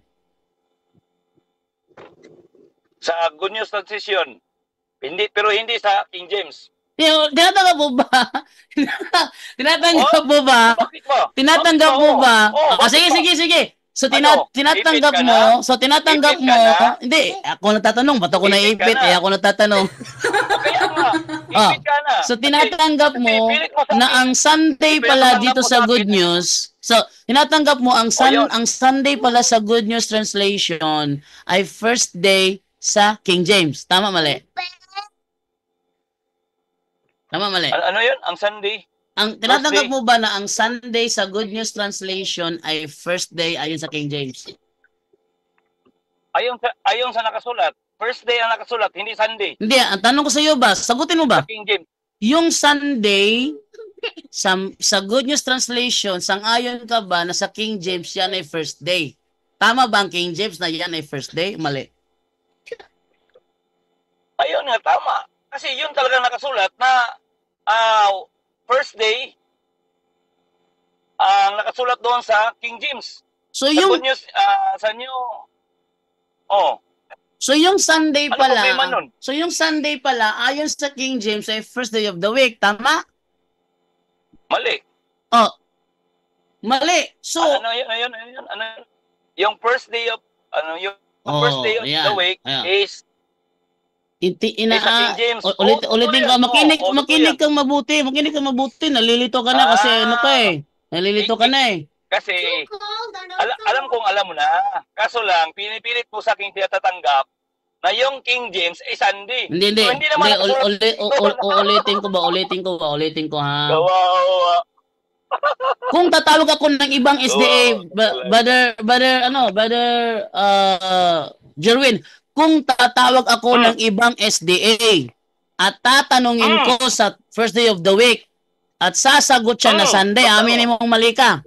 Speaker 3: Sa Good News Translation. Pero hindi sa King James.
Speaker 1: Tinatanggap mo ba? Tinatanggap mo ba?
Speaker 3: Bakit ba?
Speaker 1: Tinatanggap mo ba?
Speaker 3: bakit
Speaker 1: Sige. So
Speaker 3: Ano?
Speaker 1: tinatanggap
Speaker 3: Ipit ka
Speaker 1: mo,
Speaker 3: na?
Speaker 1: so tinatanggap
Speaker 3: Ipit
Speaker 1: mo,
Speaker 3: ka na?
Speaker 1: hindi, ako nagtatanong, ba't ako
Speaker 3: Ipit ka
Speaker 1: naipit?
Speaker 3: na?
Speaker 1: Ako nagtatanong.
Speaker 3: Kaya nga. Ipit ka na.
Speaker 1: So tinatanggap
Speaker 3: Kasi
Speaker 1: mo
Speaker 3: pilit mo sa
Speaker 1: na
Speaker 3: akin.
Speaker 1: ang Sunday
Speaker 3: Ipinatanggap
Speaker 1: pala
Speaker 3: mo
Speaker 1: dito
Speaker 3: sa
Speaker 1: sa
Speaker 3: akin.
Speaker 1: Good News. So tinatanggap mo ang
Speaker 3: Ayun.
Speaker 1: ang Sunday pala sa Good News translation ay first day sa King James. Tama mali? Tama mali?
Speaker 3: Ano yun? Ang Sunday?
Speaker 1: Ang tinatanggap
Speaker 3: First
Speaker 1: mo ba na ang Sunday sa Good News translation ay first day ayon sa King James?
Speaker 3: Ayon sa nakasulat. First day ang nakasulat, hindi Sunday.
Speaker 1: Hindi, ang tanong ko sa iyo ba, sagutin mo ba?
Speaker 3: Sa King James.
Speaker 1: Yung Sunday sa Good News translation, sang-ayon ka ba na sa King James yan ay first day? Tama ba ang King James na yan ay first day? Mali.
Speaker 3: Ayun nga, tama. Kasi yun talaga nakasulat na first day ang nakasulat doon sa King James.
Speaker 1: So
Speaker 3: Sa
Speaker 1: yung
Speaker 3: Good News, sa New... Oh,
Speaker 1: so yung Sunday
Speaker 3: ano
Speaker 1: pala,
Speaker 3: problema nun?
Speaker 1: so yung Sunday pala ayon sa King James ay first day of the week, tama?
Speaker 3: Mali.
Speaker 1: Oh. Mali. So
Speaker 3: Ano yun? Yung first day of... yung first day of the week is... sa King James.
Speaker 1: Ulitin ko, makinig kang mabuti, nalilito ka na kasi ano ka eh. Nalilito ka na eh.
Speaker 3: Kasi, alam kong alam mo na. Kaso lang, pinipilit mo sa aking tinatanggap na yung King James ay Sunday.
Speaker 1: Hindi.
Speaker 3: So, hindi naman
Speaker 1: Ulitin ko ha.
Speaker 3: Kawawa.
Speaker 1: Kung tatawag ako ng ibang SDA, brother Jerwin, kung tatawag ako ng ibang SDA at tatanungin ko sa first day of the week at sasagot siya na Sunday, aminin mong mali ka.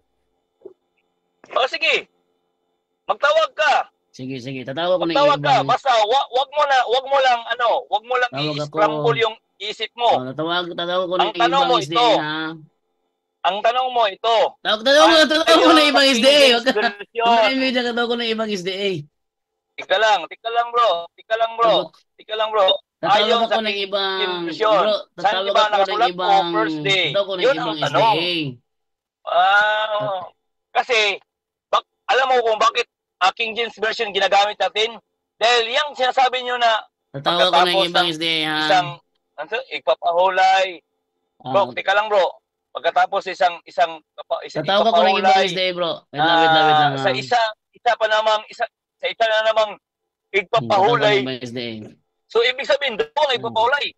Speaker 3: O sige. Magtawag ka.
Speaker 1: Sige, tatawag ko ng
Speaker 3: Magtawag ka.
Speaker 1: ibang...
Speaker 3: Basta wag mo lang
Speaker 1: Tawag ako.
Speaker 3: i-scramble yung isip mo.
Speaker 1: Tatawag ko ng
Speaker 3: Ang tanong
Speaker 1: ibang
Speaker 3: mo
Speaker 1: SDA
Speaker 3: ito.
Speaker 1: ha.
Speaker 3: Ang tanong mo ito.
Speaker 1: Tatawag ko ng ibang SDA. Wag ka.
Speaker 3: Version.
Speaker 1: Tatawag ko ng ibang SDA.
Speaker 3: Tika lang bro.
Speaker 1: Tatawag
Speaker 3: Ayon
Speaker 1: ako
Speaker 3: sa
Speaker 1: ng ibang...
Speaker 3: King version.
Speaker 1: Bro,
Speaker 3: Saan
Speaker 1: tatawag
Speaker 3: ba
Speaker 1: ako ng
Speaker 3: nakasulat
Speaker 1: ibang...
Speaker 3: o first day?
Speaker 1: Tatawag ko ng
Speaker 3: Yun
Speaker 1: ibang
Speaker 3: ang tanong.
Speaker 1: SDA.
Speaker 3: Kasi Alam mo kung bakit King James Version ginagamit natin? Dahil yung sinasabi nyo na
Speaker 1: Tatawa ko ng
Speaker 3: pagkatapos
Speaker 1: ibang
Speaker 3: ng
Speaker 1: SDA ha.
Speaker 3: isang ipapahulay. Bro, teka lang bro. Pagkatapos isang
Speaker 1: Tatawa ko ng ibang
Speaker 3: ipapahulay,
Speaker 1: SDA bro. Wait lang
Speaker 3: sa
Speaker 1: ha.
Speaker 3: isa na namang
Speaker 1: Tatawa
Speaker 3: igpapahulay.
Speaker 1: ng ibang SDA.
Speaker 3: So ibig sabihin doon ang ipapahulay.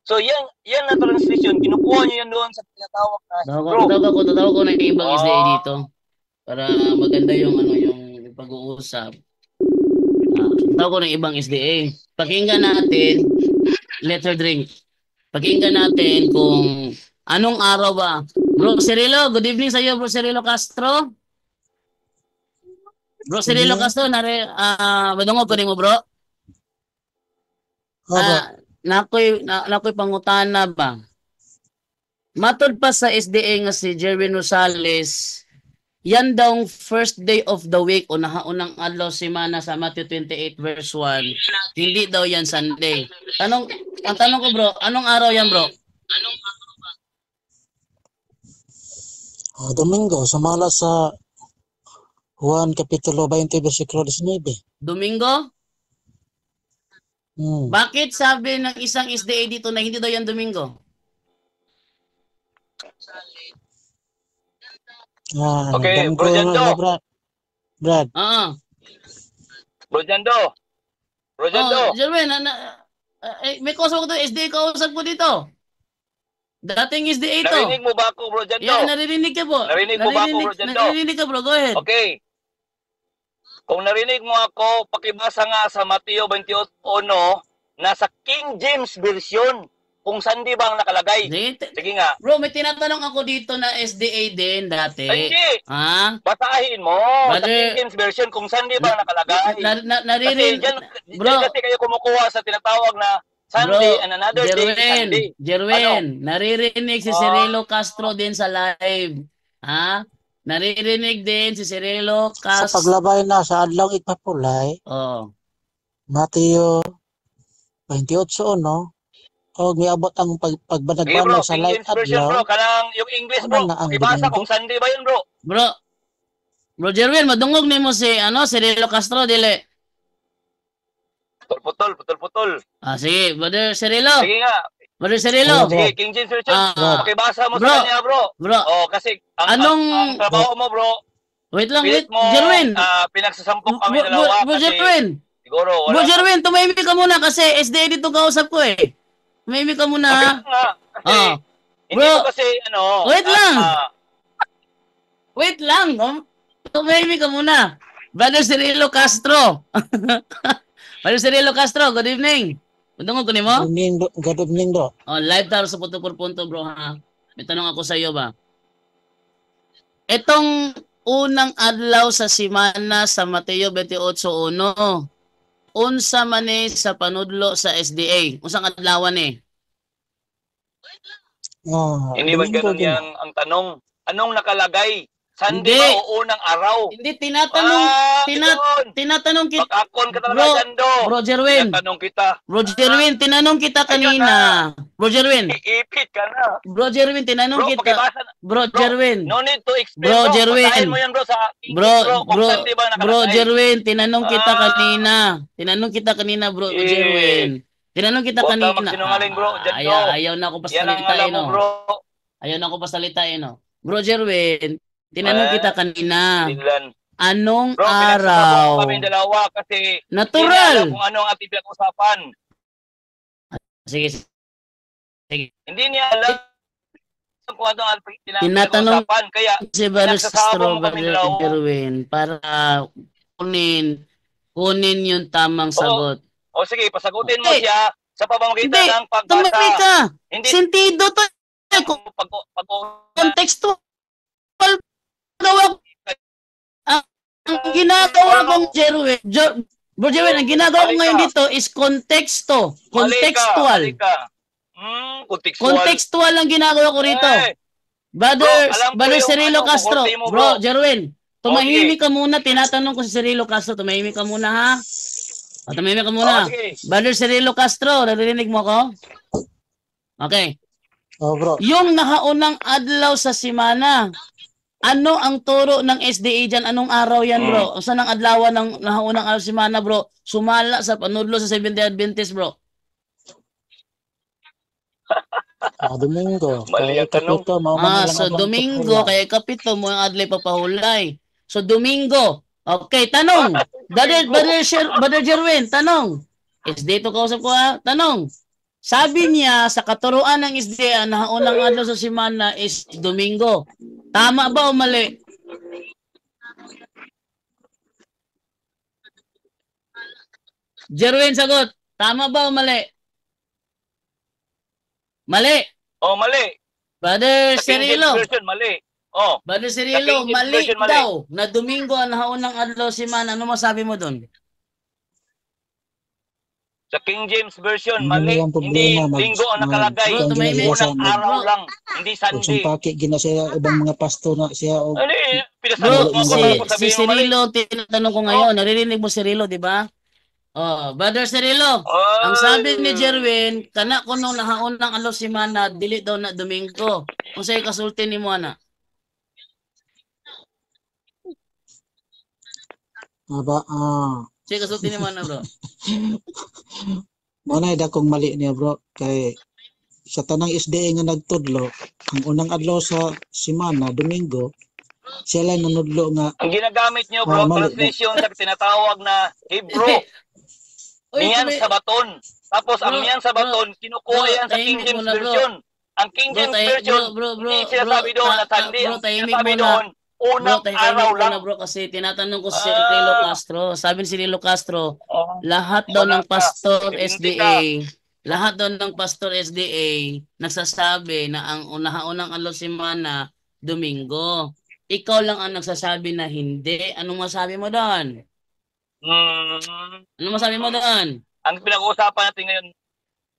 Speaker 3: So yan na translation, kinukuha niyo yan doon sa tinatawag na bro.
Speaker 1: Tatawa ko ng ibang
Speaker 3: Oh.
Speaker 1: SDA dito. Para maganda yung yung pag-uusap. Tatawa ko ng ibang SDA. Pakinggan natin, let her drink. Pakinggan natin kung anong araw ba. Bro Cirilo, good evening sa iyo, Bro Cirilo Castro. Bro Cirilo Castro, madungog ko mo bro. Nakoy pangutana ba? Matod pa sa SDA nga si Jerwin Rosales, yan daw first day of the week o unang adlaw semana sa Matthew 28 verse 1. Hindi daw yan Sunday. Ang tanong ko bro, anong araw yan bro?
Speaker 4: Domingo, sumala sa Juan Kapitulo 20, versikulo 19.
Speaker 1: Domingo? Bakit sabi ng isang SDA dito na hindi daw yan Domingo?
Speaker 3: Okay, Bro Jando.
Speaker 4: Brad.
Speaker 3: Bro Jando.
Speaker 1: Jerwin, may kausap ko to, SDA kausap ko dito. Dating SDA to.
Speaker 3: Narinig mo ba ako, Bro Jando?
Speaker 1: Yeah, naririnig ka po.
Speaker 3: Narinig mo ba ako, Bro Jando?
Speaker 1: Naririnig ka bro, go ahead.
Speaker 3: Okay. Kung narinig mo ako, pakibasa nga sa Mateo 28:1 nasa King James Version kung saan di ba ang nakalagay. Sige nga.
Speaker 1: Bro, may tinatanong ako dito na SDA din dati.
Speaker 3: Hindi.
Speaker 1: Ha?
Speaker 3: Basahin mo sa King James Version kung saan di ba ang nakalagay.
Speaker 1: Naririnig.
Speaker 3: Bro, kasi kayo kumukuha sa tinatawag na Sunday and another day is Sunday.
Speaker 1: Jerwin, naririnig si Cirilo Castro din sa live. Ha? Naririnig din si Cirilo Castro.
Speaker 4: Sa paglabay na sa adlaw ipapulay. Mateo 28:1. O miabot ang pagbanagbanag sa live
Speaker 3: adlaw. Bro, kanang yung English bro. Ibasa kung Sunday ba yun bro?
Speaker 1: Bro Jerwin, madungog nimo si Cirilo Castro dili.
Speaker 3: Putol.
Speaker 1: Sige, Brother Cirilo.
Speaker 3: Sige nga.
Speaker 1: Brother Cirilo.
Speaker 3: Sige, King James Version. Pakibasa mo sa kanya, bro. Kasi ang trabaho mo, bro.
Speaker 1: Wait, Jerwin.
Speaker 3: Pinagsasampok kami dalawa.
Speaker 1: Bro Jerwin.
Speaker 3: Siguro, wala.
Speaker 1: Bro Jerwin, tumahimik ka muna kasi SDA dito kausap ko eh. Tumahimik ka muna.
Speaker 3: Okay nga. Kasi, hindi ko kasi,
Speaker 1: Wait lang. Tumahimik ka muna. Brother Cirilo Castro. Brother Cirilo Castro, good evening. Madungog ko nimo?
Speaker 4: Good evening do.
Speaker 1: Live tayo sa punto por punto bro ha. May tanong ako sa iyo ba? Itong unang adlaw sa semana sa Mateo 28:1. Unsa man ni sa panudlo sa SDA? Unsang adlaw ni?
Speaker 3: Hindi man ganun yang ang tanong. Anong nakalagay? Sunday ba o unang araw?
Speaker 1: Hindi, tinatanong kita.
Speaker 3: Bakakon ka talaga, Jando.
Speaker 1: Bro Jerwin.
Speaker 3: Tinatanong kita.
Speaker 1: Bro Jerwin, tinanong kita kanina. Bro Jerwin.
Speaker 3: Iipit ka na.
Speaker 1: Bro Jerwin, tinanong kita. Bro Jerwin.
Speaker 3: No need to explain.
Speaker 1: Bro Jerwin.
Speaker 3: Basahin mo yan, bro, sa
Speaker 1: Bro Jerwin, tinanong kita kanina. Tinanong kita kanina, Bro Jerwin. Tinanong kita kanina. Ayaw na ako pasalitain, no. Ayaw na ako pasalitain, no. Bro Jerwin, tinanong kita kanina. Anong
Speaker 3: bro,
Speaker 1: araw?
Speaker 3: Kami dalawa kasi
Speaker 1: natural.
Speaker 3: Kung ano ang ating pinag-usapan.
Speaker 1: Sige.
Speaker 3: Hindi niya alam kung ano ang
Speaker 1: pinag-usapan.
Speaker 3: Kaya
Speaker 1: si Baristro Jerwin para kunin yung tamang sagot.
Speaker 3: O sige, pasagutin mo siya sa pamamagitan ng pagbasa.
Speaker 1: Tumari ka.
Speaker 3: Hindi.
Speaker 1: Sentido to. Contextual. Ang ginagawa kong Jerwin, Bro Jerwin, ang ginagawa ko ngayon dito is konteksto. Contextual. Contextual ang ginagawa ko rito. Brother Cirilo Castro. Bro Jerwin, tumahimik ka muna. Tinatanong ko si Cirilo Castro. Tumahimik ka muna ha. Tumahimik ka muna. Brother Cirilo Castro, narinig mo ko? Okay.
Speaker 4: Bro.
Speaker 1: Yung nakaunang adlaw sa semana, Ano ang turo ng SDA dyan? Anong araw yan, bro? Saan ang adlaw ng nahaunang araw simana, bro? Sumala sa panudlo sa Seventh-day Adventist, bro.
Speaker 4: Domingo.
Speaker 3: Mali
Speaker 4: Kaya
Speaker 3: ang tanong.
Speaker 4: kapito, mauman na lang
Speaker 1: So
Speaker 4: adlaw ang
Speaker 1: Domingo,
Speaker 4: pagpulay.
Speaker 1: kaya kapito mo yung adlay papahulay. So Domingo. Okay, tanong. Brother Jerwin, tanong. SDA to kausap ko ha? Tanong. Sabi niya sa katuruan ng SDA na unang adlaw sa simana is Domingo. Tama ba o mali? Jerwin, sagot. Tama ba o mali? Mali.
Speaker 3: Oh, mali.
Speaker 1: Brother
Speaker 3: Sa King James
Speaker 1: Cirilo.
Speaker 3: version, mali. Oh,
Speaker 1: Brother
Speaker 3: sa
Speaker 1: Cirilo,
Speaker 3: King James
Speaker 1: mali
Speaker 3: version, mali.
Speaker 1: daw na Domingo ang naunang adlaw simana. Ano masabi mo doon?
Speaker 3: Sa King James version,
Speaker 4: Hindi
Speaker 3: mali.
Speaker 4: lang
Speaker 3: Hindi
Speaker 4: problema,
Speaker 3: linggo ang nakalagay.
Speaker 1: Bro, tumahimik.
Speaker 3: Unang araw
Speaker 1: Bro.
Speaker 3: lang, hindi Sunday.
Speaker 4: Sumpaki gina siya ibang mga pastor na siya o
Speaker 3: Ano eh, pinasagot
Speaker 1: Bro,
Speaker 3: mo ako
Speaker 1: si
Speaker 3: tapos sabihin mo mali.
Speaker 1: Cirilo, tinatanong ko ngayon. Naririnig mo Cirilo, di ba? Oh, Brother Cirilo, ang sabi ni Jerwin, kana ko nung nahaunang adlaw simana, dili daw na Domingo. Kung sa'yo kasulti ni mo, ana. Sa'yo kasulti ni mo, ana, bro.
Speaker 4: Manay dakong mali niya bro kay sa tanang SDA nga nagtudlo ang unang adlaw sa semana Domingo sila nanudlo nga
Speaker 3: Ang ginagamit niyo, bro,
Speaker 4: mali.
Speaker 3: translation sa tinatawag na Hebrew.
Speaker 1: Uy,
Speaker 3: Miyan sa baton. Tapos ang
Speaker 1: Bro,
Speaker 3: miyan sa baton, kinukuha
Speaker 1: bro,
Speaker 3: yan sa King
Speaker 1: tahimik
Speaker 3: James
Speaker 1: muna, bro.
Speaker 3: version. Ang King
Speaker 1: Bro,
Speaker 3: James version,
Speaker 1: bro,
Speaker 3: hindi sinasabi doon na Sunday.
Speaker 1: bro,
Speaker 3: Ang
Speaker 1: tahimik
Speaker 3: sinasabi
Speaker 1: muna.
Speaker 3: doon, unang
Speaker 1: Bro,
Speaker 3: araw lang.
Speaker 1: na bro kasi tinatanong ko si Cirilo Castro. Sabi ni Cirilo Castro,
Speaker 3: Oh,
Speaker 1: lahat daw
Speaker 3: wala
Speaker 1: ng
Speaker 3: ka.
Speaker 1: pastor
Speaker 3: Hindi
Speaker 1: SDA, lahat daw ng pastor SDA nagsasabi na ang unang adlaw simana Domingo. Ikaw lang ang nagsasabi na hindi. Anong masabi mo doon? Anong masabi mo doon?
Speaker 3: Ang pinag-uusapan natin ngayon,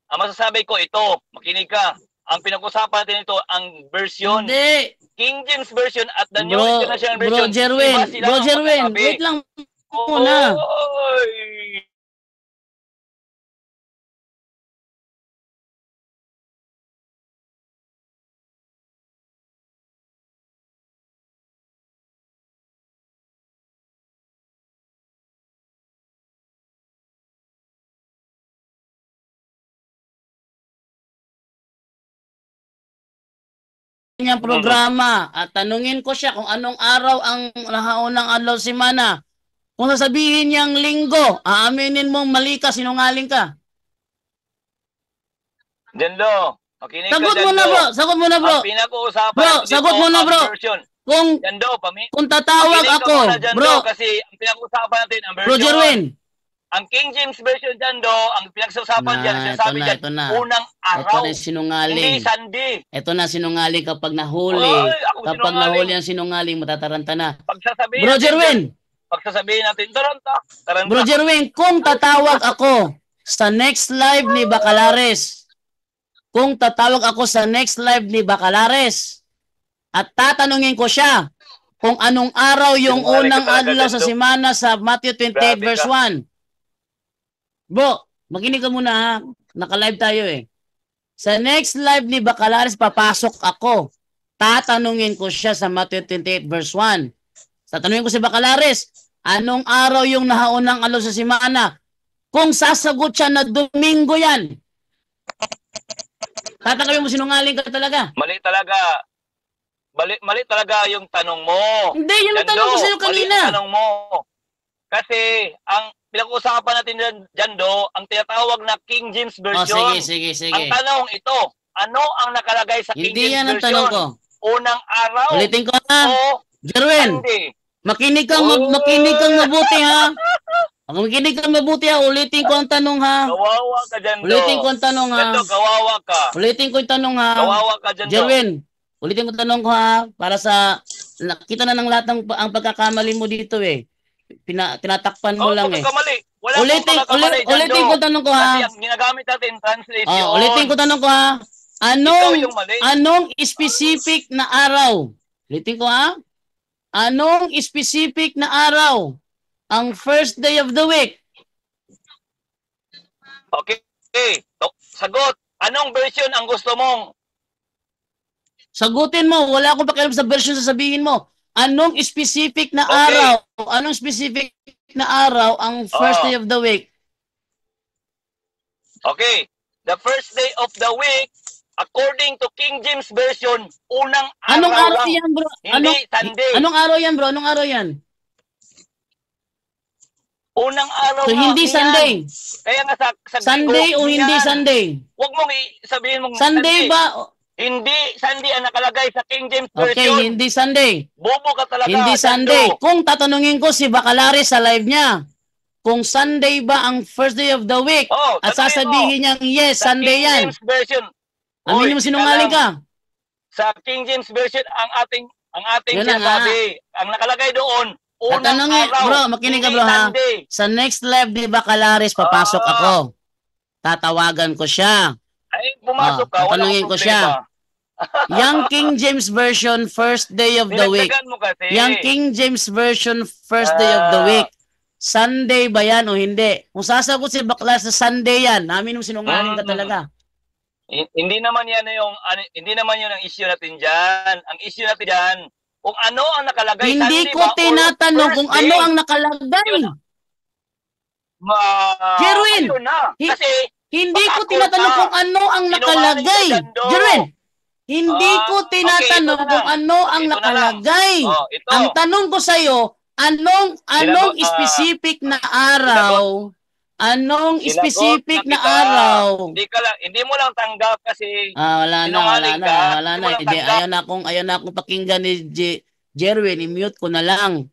Speaker 3: ang masasabi ko ito, makinig ka. Ang pinag-uusapan natin ito, ang version,
Speaker 1: Hindi.
Speaker 3: King James version at the New
Speaker 1: Bro,
Speaker 3: International
Speaker 1: bro
Speaker 3: version.
Speaker 1: Jerwin,
Speaker 3: iba sila
Speaker 1: bro
Speaker 3: ang
Speaker 1: Jerwin,
Speaker 3: magkasabi.
Speaker 1: wait lang muna.
Speaker 3: Oy!
Speaker 1: Niyang programa at tanungin ko siya kung anong araw ang nahaunang adlaw simana. Kung sasabihin niyang linggo, aaminin mong mali ka, sinungaling ka.
Speaker 3: Jando, makinig ka,
Speaker 1: Sagot mo
Speaker 3: Jando.
Speaker 1: na bro, sagot mo na bro.
Speaker 3: Ang pinag-uusapan
Speaker 1: Bro,
Speaker 3: natin
Speaker 1: sagot
Speaker 3: dito,
Speaker 1: mo na,
Speaker 3: ang
Speaker 1: bro.
Speaker 3: version.
Speaker 1: Kung
Speaker 3: Jando,
Speaker 1: tatawag
Speaker 3: makinig ka
Speaker 1: ako,
Speaker 3: muna, Jando,
Speaker 1: bro,
Speaker 3: kasi ang pinag-uusapan natin, ang
Speaker 1: bro
Speaker 3: version.
Speaker 1: Jerwin.
Speaker 3: Ang King James version, Jando, ang pinag-uusapan dyan, sinasabi dyan,
Speaker 1: ito na.
Speaker 3: unang
Speaker 1: Ito
Speaker 3: araw.
Speaker 1: na yung sinungaling.
Speaker 3: Hindi Sunday.
Speaker 1: Ito na sinungaling kapag nahuli.
Speaker 3: Oy, ako
Speaker 1: Kapag
Speaker 3: sinungaling.
Speaker 1: nahuli ang sinungaling, matataranta na.
Speaker 3: Pagsasabihin
Speaker 1: Bro
Speaker 3: natin
Speaker 1: Jerwin,
Speaker 3: dyan, pagsasabihin natin, taranta.
Speaker 1: Bro Jerwin, kung tatawag ako sa next live ni Bacalares, at tatanungin ko siya kung anong araw yung
Speaker 3: Sinungaling
Speaker 1: unang
Speaker 3: ka talaga,
Speaker 1: adlaw sa
Speaker 3: Jando.
Speaker 1: semana sa Matthew 28
Speaker 3: Grabe
Speaker 1: verse
Speaker 3: ka.
Speaker 1: 1. Bro, makinig ka muna ha. Naka-live tayo eh. Sa next live ni Bacalares, papasok ako. Tatanungin ko siya sa Matthew 28 verse 1. Tatanungin ko si Bacalares, anong araw yung nahaunang adlaw sa semana? Kung sasagot siya na Domingo yan, tatanungin mo sinungaling ka talaga.
Speaker 3: Mali talaga. Mali talaga yung tanong mo.
Speaker 1: Hindi, yun ang
Speaker 3: Jando,
Speaker 1: tanong ko sa'yo
Speaker 3: mali
Speaker 1: kanina.
Speaker 3: yung tanong mo. Kasi, ang pinag-uusapan natin dyan, Jando, ang tinatawag na King James
Speaker 1: Oh,
Speaker 3: version.
Speaker 1: sige.
Speaker 3: Ang tanong ito, ano ang nakalagay sa King
Speaker 1: Hindi
Speaker 3: James
Speaker 1: yan ang
Speaker 3: version?
Speaker 1: tanong ko.
Speaker 3: Unang araw
Speaker 1: Ulitin ko ha.
Speaker 3: o
Speaker 1: Jerwin,
Speaker 3: Sunday?
Speaker 1: makinig kang mabuti ha. Makinig kang mabuti ha. Ulitin ko ang tanong ha.
Speaker 3: Kawawa ka, Jando.
Speaker 1: Ulitin ko ang tanong ha.
Speaker 3: Jando, kawawa ka.
Speaker 1: Ulitin ko yung tanong ha.
Speaker 3: Kawawa ka, Jando.
Speaker 1: Jerwin, ulitin ko ang tanong ko ha. Para sa, nakita na ng lahat ang pagkakamali mo dito eh. Tinatakpan mo lang eh.
Speaker 3: Pagkakamali. Wala
Speaker 1: Ulitin ko ang tanong ko ha.
Speaker 3: Kasi ang ginagamit natin, translation.
Speaker 1: Ulitin ko ang tanong ko ha.
Speaker 3: Ikaw yung mali.
Speaker 1: Anong specific na araw? Ulitin ko ha. Anong specific na araw ang first day of the week?
Speaker 3: Okay. Sagot. Anong version ang gusto mong?
Speaker 1: Sagutin mo. Wala akong pakialam sa version sasabihin mo. anong specific na
Speaker 3: Okay.
Speaker 1: araw? Anong specific na araw ang first day of the week?
Speaker 3: Okay. The first day of the week, according to King James Version, unang
Speaker 1: Anong
Speaker 3: araw
Speaker 1: araw
Speaker 3: lang.
Speaker 1: yan, bro?
Speaker 3: Hindi Sunday.
Speaker 1: Anong araw yan, bro? Anong araw yan?
Speaker 3: Unang araw
Speaker 1: So,
Speaker 3: lang
Speaker 1: hindi
Speaker 3: yan.
Speaker 1: Sunday.
Speaker 3: Kaya nga sa
Speaker 1: Sunday o hindi
Speaker 3: yan.
Speaker 1: Sunday?
Speaker 3: Huwag mong sabihin mong
Speaker 1: Sunday ba?
Speaker 3: Hindi Sunday ang nakalagay sa King James
Speaker 1: Okay,
Speaker 3: Version.
Speaker 1: hindi Sunday.
Speaker 3: Bobo ka talaga.
Speaker 1: Hindi Sunday.
Speaker 3: Dando.
Speaker 1: Kung tatanungin ko si Bacalaris sa live niya, kung Sunday ba ang first day of the week,
Speaker 3: Oh,
Speaker 1: at
Speaker 3: tanungin mo.
Speaker 1: sasabihin niyang yes,
Speaker 3: Sa
Speaker 1: Sunday
Speaker 3: King
Speaker 1: yan.
Speaker 3: James Version.
Speaker 1: Amin mo sinungaling ka.
Speaker 3: Sa King James Version ang ating
Speaker 1: Yun na nga.
Speaker 3: sinasabi. Ang nakalagay doon, unang
Speaker 1: Tatanungin,
Speaker 3: araw.
Speaker 1: bro, makinig ka
Speaker 3: hindi
Speaker 1: bro ha.
Speaker 3: Sunday.
Speaker 1: Sa next live ni Bacalaris, papasok
Speaker 3: Ah.
Speaker 1: ako. Tatawagan ko siya.
Speaker 3: Ay, pumasok ka. Wala
Speaker 1: tatanungin
Speaker 3: akong
Speaker 1: ko siya.
Speaker 3: problema.
Speaker 1: Yang King James Version, first day of the week.
Speaker 3: Dinagdagan mo kasi.
Speaker 1: Yang King James Version, first day of the week. Sunday ba yan o hindi? Kung sasagot si Bakla sa Sunday yan, namin mo sinungaling ka talaga.
Speaker 3: Hindi naman yan hindi naman yun ang issue natin diyan. Ang issue natin diyan, kung ano ang nakalagay
Speaker 1: Hindi
Speaker 3: Sunday
Speaker 1: ko
Speaker 3: ba or
Speaker 1: tinatanong
Speaker 3: first
Speaker 1: kung ano
Speaker 3: day?
Speaker 1: ang nakalagay. Jerwin!
Speaker 3: Ayun na.
Speaker 1: Hi-
Speaker 3: Kasi
Speaker 1: Hindi ko
Speaker 3: Pakakot
Speaker 1: tinatanong
Speaker 3: ka.
Speaker 1: kung ano ang nakalagay.
Speaker 3: Sinungaling ka, Dando.
Speaker 1: Jerwin, hindi ko
Speaker 3: okay,
Speaker 1: tinatanong
Speaker 3: ito na
Speaker 1: kung
Speaker 3: lang.
Speaker 1: ano ang
Speaker 3: Ito na lang.
Speaker 1: nakalagay.
Speaker 3: ito.
Speaker 1: Ang tanong ko sa'yo, anong
Speaker 3: Sinagot,
Speaker 1: specific na araw? Anong
Speaker 3: Sinagot
Speaker 1: specific na
Speaker 3: kita.
Speaker 1: araw?
Speaker 3: Hindi mo lang tanggap kasi
Speaker 1: Wala
Speaker 3: sinungaling
Speaker 1: na.
Speaker 3: ka.
Speaker 1: Wala
Speaker 3: Hindi
Speaker 1: na.
Speaker 3: mo lang
Speaker 1: Hindi,
Speaker 3: tanggap.
Speaker 1: ayaw na akong pakinggan ni Jerwin. I-mute ko na lang.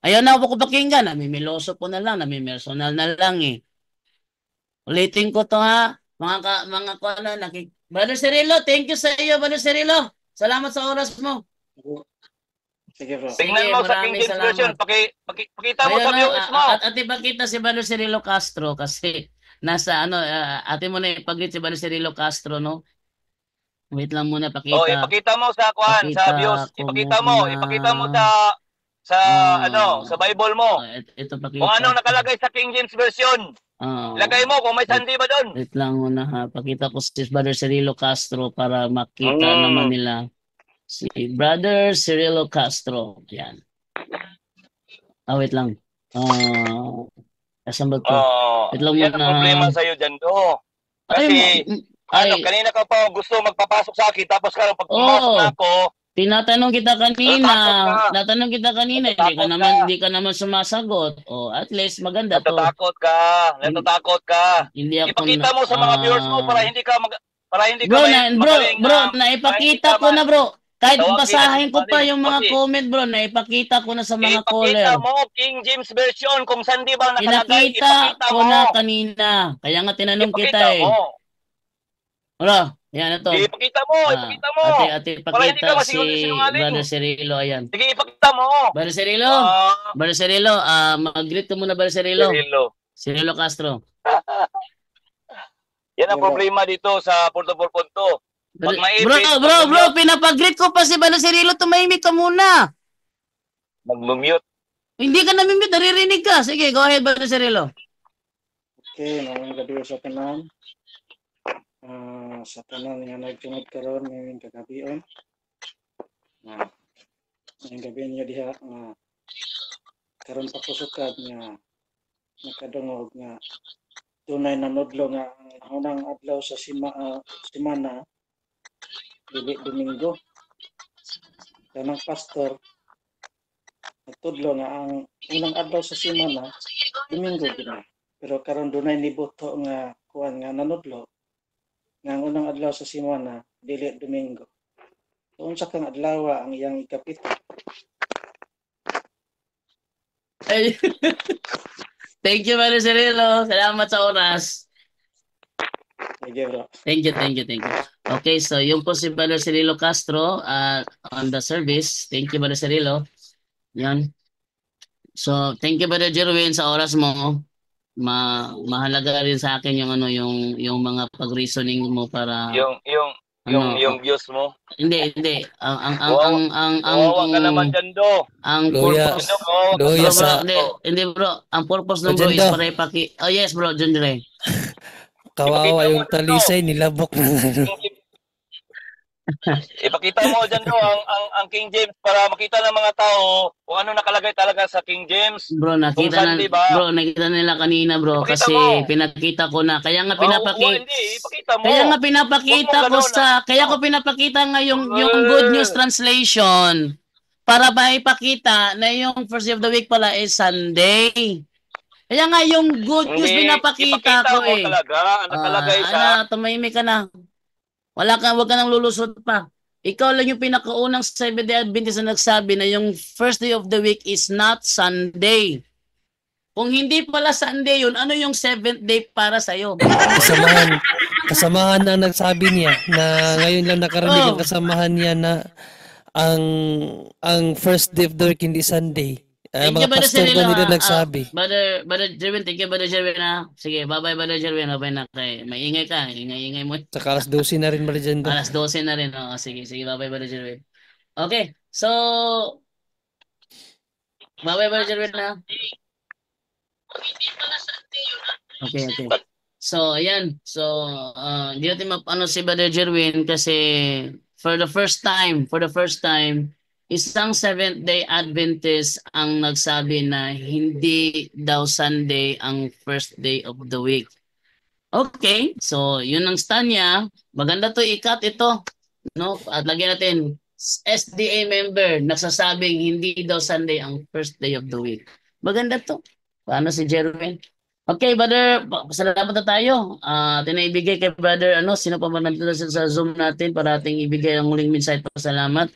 Speaker 1: Ayaw na ako pakinggan. Namimiloso ko na lang. Namimersonal na lang eh. Ulitin ko to ha. Mga Brother Cirilo, thank you sa iyo, Brother Cirilo. Salamat sa oras mo.
Speaker 4: Sige bro.
Speaker 3: Tingnan mo sa King
Speaker 1: maraming
Speaker 3: James Version.
Speaker 1: salamat.
Speaker 3: Pakita mo sa
Speaker 1: Ayun,
Speaker 3: viewers mo.
Speaker 1: At ipakita si Brother Cirilo Castro kasi nasa ate mo na ipag-greet si Brother Cirilo Castro, no? Wait lang muna, pakita.
Speaker 3: Ipakita mo sa kuan, sa views. Ipakita mo sa sa Bible mo.
Speaker 1: Ito pakita.
Speaker 3: Kung anong nakalagay sa King James Version. Lagay mo kung may Sunday ba doon.
Speaker 1: Wait lang muna ha. Pakita ko si Brother Cirilo Castro para makita naman nila. Si Brother Cirilo Castro. Yan. Wait lang. Asan ba ito? Wait lang
Speaker 3: Yan
Speaker 1: muna.
Speaker 3: ang problema sa'yo dyan, do. Kasi, kanina ka pa gusto magpapasok sa akin, tapos pag pumasok na ako,
Speaker 1: tinatanong kita kanina.
Speaker 3: Natatakot ka.
Speaker 1: Hindi ka naman sumasagot. At least maganda to.
Speaker 3: Natatakot ka.
Speaker 1: Hindi ako
Speaker 3: Ipakita mo sa mga viewers mo para hindi ka
Speaker 1: Bro, naipakita ko na bro. Kahit
Speaker 3: tawagin
Speaker 1: basahin ko pa
Speaker 3: natin,
Speaker 1: yung mga
Speaker 3: okay.
Speaker 1: comment bro, naipakita ko na sa mga
Speaker 3: Ipakita
Speaker 1: caller.
Speaker 3: mo King James Version kung saan di ba nakalagay.
Speaker 1: Pinakita
Speaker 3: Ipakita
Speaker 1: ko
Speaker 3: mo.
Speaker 1: na kanina. Kaya nga tinanong kita
Speaker 3: Ipakita
Speaker 1: eh.
Speaker 3: mo.
Speaker 1: Bro, yan ito.
Speaker 3: Ipakita mo. Ipakita mo.
Speaker 1: Ate,
Speaker 3: Para hindi ka
Speaker 1: ipakita si
Speaker 3: masinungaling.
Speaker 1: Brother Cirilo. Ayan.
Speaker 3: Sige, ipakita mo.
Speaker 1: Brother Cirilo, mag-greet ka muna Brother Cirilo. Cirilo Castro.
Speaker 3: Yan ang problema dito sa Punto por Punto. Pag maipit,
Speaker 1: Bro, pinapag-greet ko pa si Brother Cirilo, tumahimik ka muna.
Speaker 3: mag-mute.
Speaker 1: Hindi ka namimit, naririnig ka. Sige, go ahead Brother Cirilo.
Speaker 4: Okay, maraming gabi sa tanan. Sa tanan nga nagtungod karon ngayong kagabion. Ngayong gabi niyo diha karon pakusukad nga nakadungog nga tunay na nodlo nga ang unang adlaw sa semana dili Domingo. Kanang pastor nagtudlo nga ang unang adlaw sa semana Domingo gina. Pero karon dunay nibuto nga kuan nga nanudlo nga ang unang adlaw sa semana dili Domingo. So, unsa kang adlaw ang iyang ikapito?
Speaker 1: Ay. Thank you, Brother Cirilo. Salamat sa oras.
Speaker 4: Sige bro.
Speaker 1: Thank you. Okay, so yung po si Brother Cirilo Castro on the service. Thank you, Brother Cirilo. Yan. So, thank you, Brother Jerwin, sa oras mo. Mahalaga rin sa akin yung mga pag-reasoning mo para
Speaker 3: Yung views mo.
Speaker 1: Hindi.
Speaker 3: Kawawa ka naman dyan, do.
Speaker 1: Ang
Speaker 5: Luya.
Speaker 1: purpose
Speaker 5: Luya
Speaker 1: bro,
Speaker 5: sa
Speaker 1: hindi bro, ang purpose ng bro is
Speaker 5: Agenda.
Speaker 1: para Oh yes bro, John Dre.
Speaker 5: kawawa yung talisay nilabok na ano.
Speaker 3: Ipakita mo dyan daw ang King James para makita ng mga tao kung ano nakalagay talaga sa King James.
Speaker 1: Bro,
Speaker 3: Kung Sunday ba?
Speaker 1: nakita nila kanina bro
Speaker 3: Ipakita
Speaker 1: kasi
Speaker 3: mo.
Speaker 1: pinakita ko na.
Speaker 3: Hindi, ipakita mo. Huwag mo
Speaker 1: Pinapakita ko
Speaker 3: gano'n na.
Speaker 1: kaya ko pinapakita nga yung Good News Translation para maipakita na yung first day of the week pala is Sunday. Kaya nga yung Good News
Speaker 3: Hindi,
Speaker 1: pinapakita
Speaker 3: ipakita
Speaker 1: ko
Speaker 3: mo
Speaker 1: eh.
Speaker 3: talaga ang nakalagay sa...
Speaker 1: Tumahimik ka na. Wag ka nang lulusot pa. Ikaw lang yung pinakaunang Seventh-day Adventist na nagsabi na yung first day of the week is not Sunday. Kung hindi pala Sunday yun, ano yung seventh day para sa'yo?
Speaker 5: Kasamahan na nagsabi niya na ngayon lang nakarinig ang kasamahan niya na ang first day of the week hindi Sunday.
Speaker 1: Thank
Speaker 5: Mga
Speaker 1: you, Brother
Speaker 5: pastor
Speaker 1: Cirilo,
Speaker 5: na nila
Speaker 1: ha.
Speaker 5: nagsabi.
Speaker 1: Brother Jerwin, thank you, Brother Jerwin, ha. Sige, bye-bye, Brother Jerwin. Bye na kay. Maingay ka. Ingay mo.
Speaker 5: Saka alas 12 na rin dyan doon.
Speaker 1: Alas 12 na rin. Oh. Sige, bye-bye, Brother Jerwin. Okay, so, bye-bye, Brother Jerwin, ha. Okay. So, ayan. So, hindi natin mapano si Brother Jerwin kasi for the first time, isang Seventh-day Adventist ang nagsabi na hindi daw Sunday ang first day of the week. Okay, so yun ang stand niya. Maganda to ikat ito. No? At lagyan natin, SDA member nagsasabing hindi daw Sunday ang first day of the week. Maganda to. Paano si Jerwin? Okay, brother, salamat na tayo. Tinaibigay kay brother, sino pa ba nandito sa Zoom natin para ating ibigay ang muling mensahe pa salamat.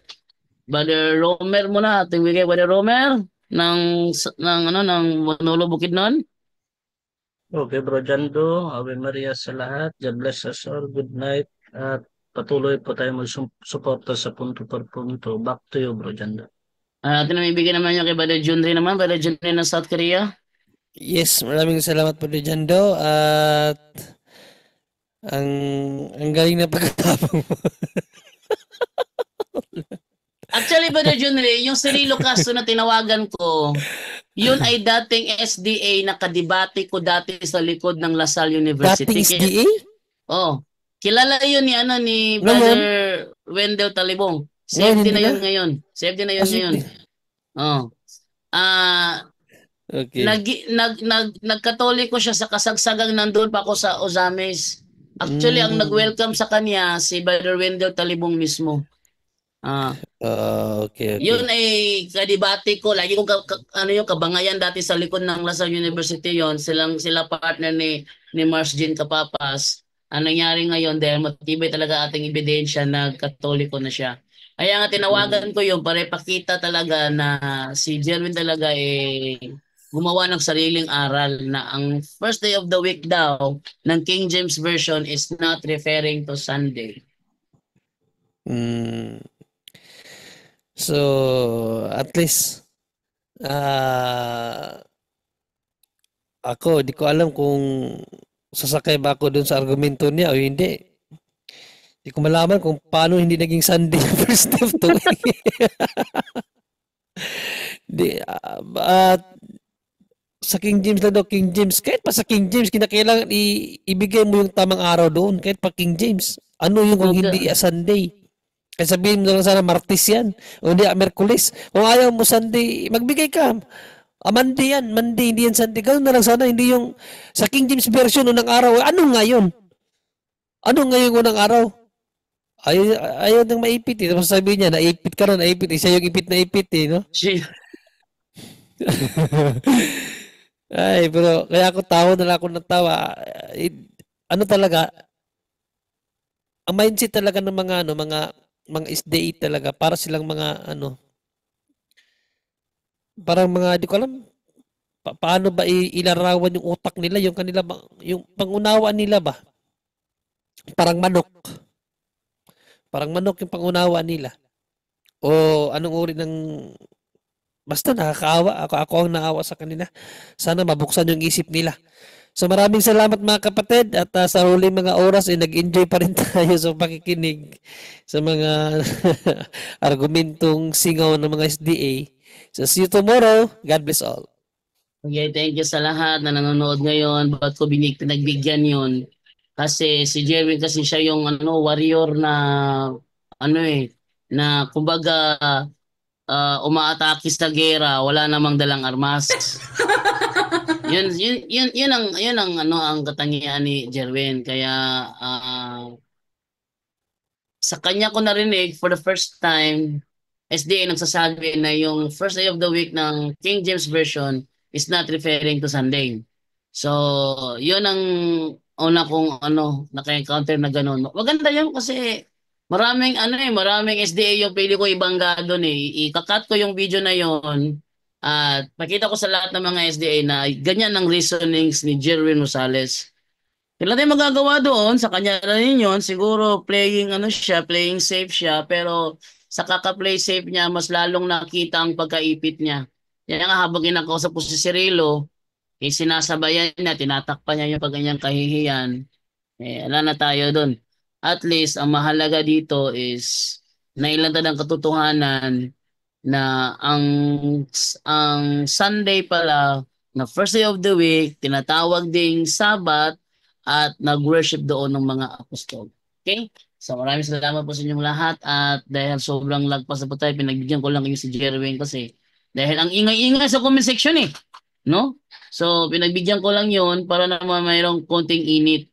Speaker 1: Brother Romer muna, ating bigay brother Romer ng Manolo Bukidnon.
Speaker 6: Okay, Bro Jando, Ave Maria sa lahat. God bless us all. Good night. At patuloy po tayo magsuporta sa punto per punto. Back to you, Bro Jando.
Speaker 1: Atin na ibigay naman niya kay brother Junri naman, brother Junri ng South Korea.
Speaker 5: Yes, maraming salamat po dyan, Jando. At ang galing na pagkatapang mo.
Speaker 1: Actually, brother Junri, yung Cirilo Castro na tinawagan ko, yun ay dating SDA na kadibati ko dati sa likod ng LaSalle University.
Speaker 5: Dating SDA?
Speaker 1: Oh, kilala yun ni brother Wendell Talibong. Safety na yun ngayon. Oh.
Speaker 5: Okay.
Speaker 1: Nagkatoliko siya sa kasagsagang nandun pa ako sa Ozames. Actually, ang nag-welcome sa kanya si Brother Wendell Talibong mismo.
Speaker 5: Okay.
Speaker 1: Yun ay kadibati ko. Lagi kong yung kabangayan dati sa likod ng LaSalle University yon. Sila partner ni Mars Jean Capapas. Ang nangyari ngayon dahil matibay talaga ating ebidensya na katoliko na siya. Kaya nga tinawagan ko yun para ipakita talaga na si Jerwin talaga gumawa ng sariling aral na ang first day of the week daw ng King James Version is not referring to Sunday.
Speaker 5: So, at least ako, di ko alam kung sasakay ba ako dun sa argumento niya o hindi. Di ko malaman kung paano hindi naging Sunday first day of the week. Sa King James lang daw, King James. Kahit pa sa King James, kinakailangan ibigay mo yung tamang araw doon. Kahit pa King James. Ano yung kung hindi Sunday? Kaya sabihin mo lang sana Martes yan. O hindi, Merkulis. Kung ayaw mo Sunday, magbigay ka. Monday yan. Monday, hindi yan Sunday. Ganoon na lang sana. Hindi yung sa King James version unang araw. Ano ngayon? Ano ngayon unang araw? Ayaw nang maipit. Tapos sabihin niya, naipit ka na, naipit. Isa yung ipit na ipit no? Ay, pero kaya ako tawa na lang ako ng tawa. Ano talaga? Ang mindset talaga ng mga SDA talaga para silang mga parang mga di ko alam paano ba ilarawan yung utak nila, yung kanila yung pangunawa nila ba? Parang manok yung pangunawa nila. O anong uri ng basta nakakaawa. Ako ang naawa sa kanila. Sana mabuksan yung isip nila. So maraming salamat mga kapatid at sa huling mga oras nag-enjoy pa rin tayo sa pakikinig sa mga argumentong singaw ng mga SDA. So see you tomorrow. God bless all.
Speaker 1: Okay, thank you sa lahat na nanonood ngayon. Bakit ko pinagbigyan yun? Kasi si Jerwin kasi siya yung warrior na ano na kumbaga umaatake sa gera, wala namang dalang armas. Yun ang ano ang katangian ni Jerwin. Kaya sa kanya ko narinig for the first time, SDA nagsasabi na yung first day of the week ng King James Version is not referring to Sunday. So, yun ang una kong naka-encounter na ganun. Maganda yun kasi maraming SDA yung pili ko ibangga doon Ikakat ko yung video na yun at pakita ko sa lahat ng mga SDA na ganyan ang reasonings ni Jerwin Rosales. Wala tayong magagawa doon, sa kanya na rin yun. Siguro playing safe siya, pero sa kaka-play safe niya, mas lalong nakita ang pagkaipit niya. Yan nga habang kinakausap ko si Cirilo, sinasabayan niya, tinatakpan niya yung paganyang kahihiyan. Wala na tayo doon. At least, ang mahalaga dito is nailantad ang katotohanan na ang Sunday pala na first day of the week, tinatawag ding Sabat at nag-worship doon ng mga apostol. Okay? So maraming salamat po sa inyong lahat at dahil sobrang lagpas na po tayo, pinagbigyan ko lang kayo si Jerwin kasi dahil ang ingay-ingay sa comment section no? So pinagbigyan ko lang yon para naman mayroong konting init.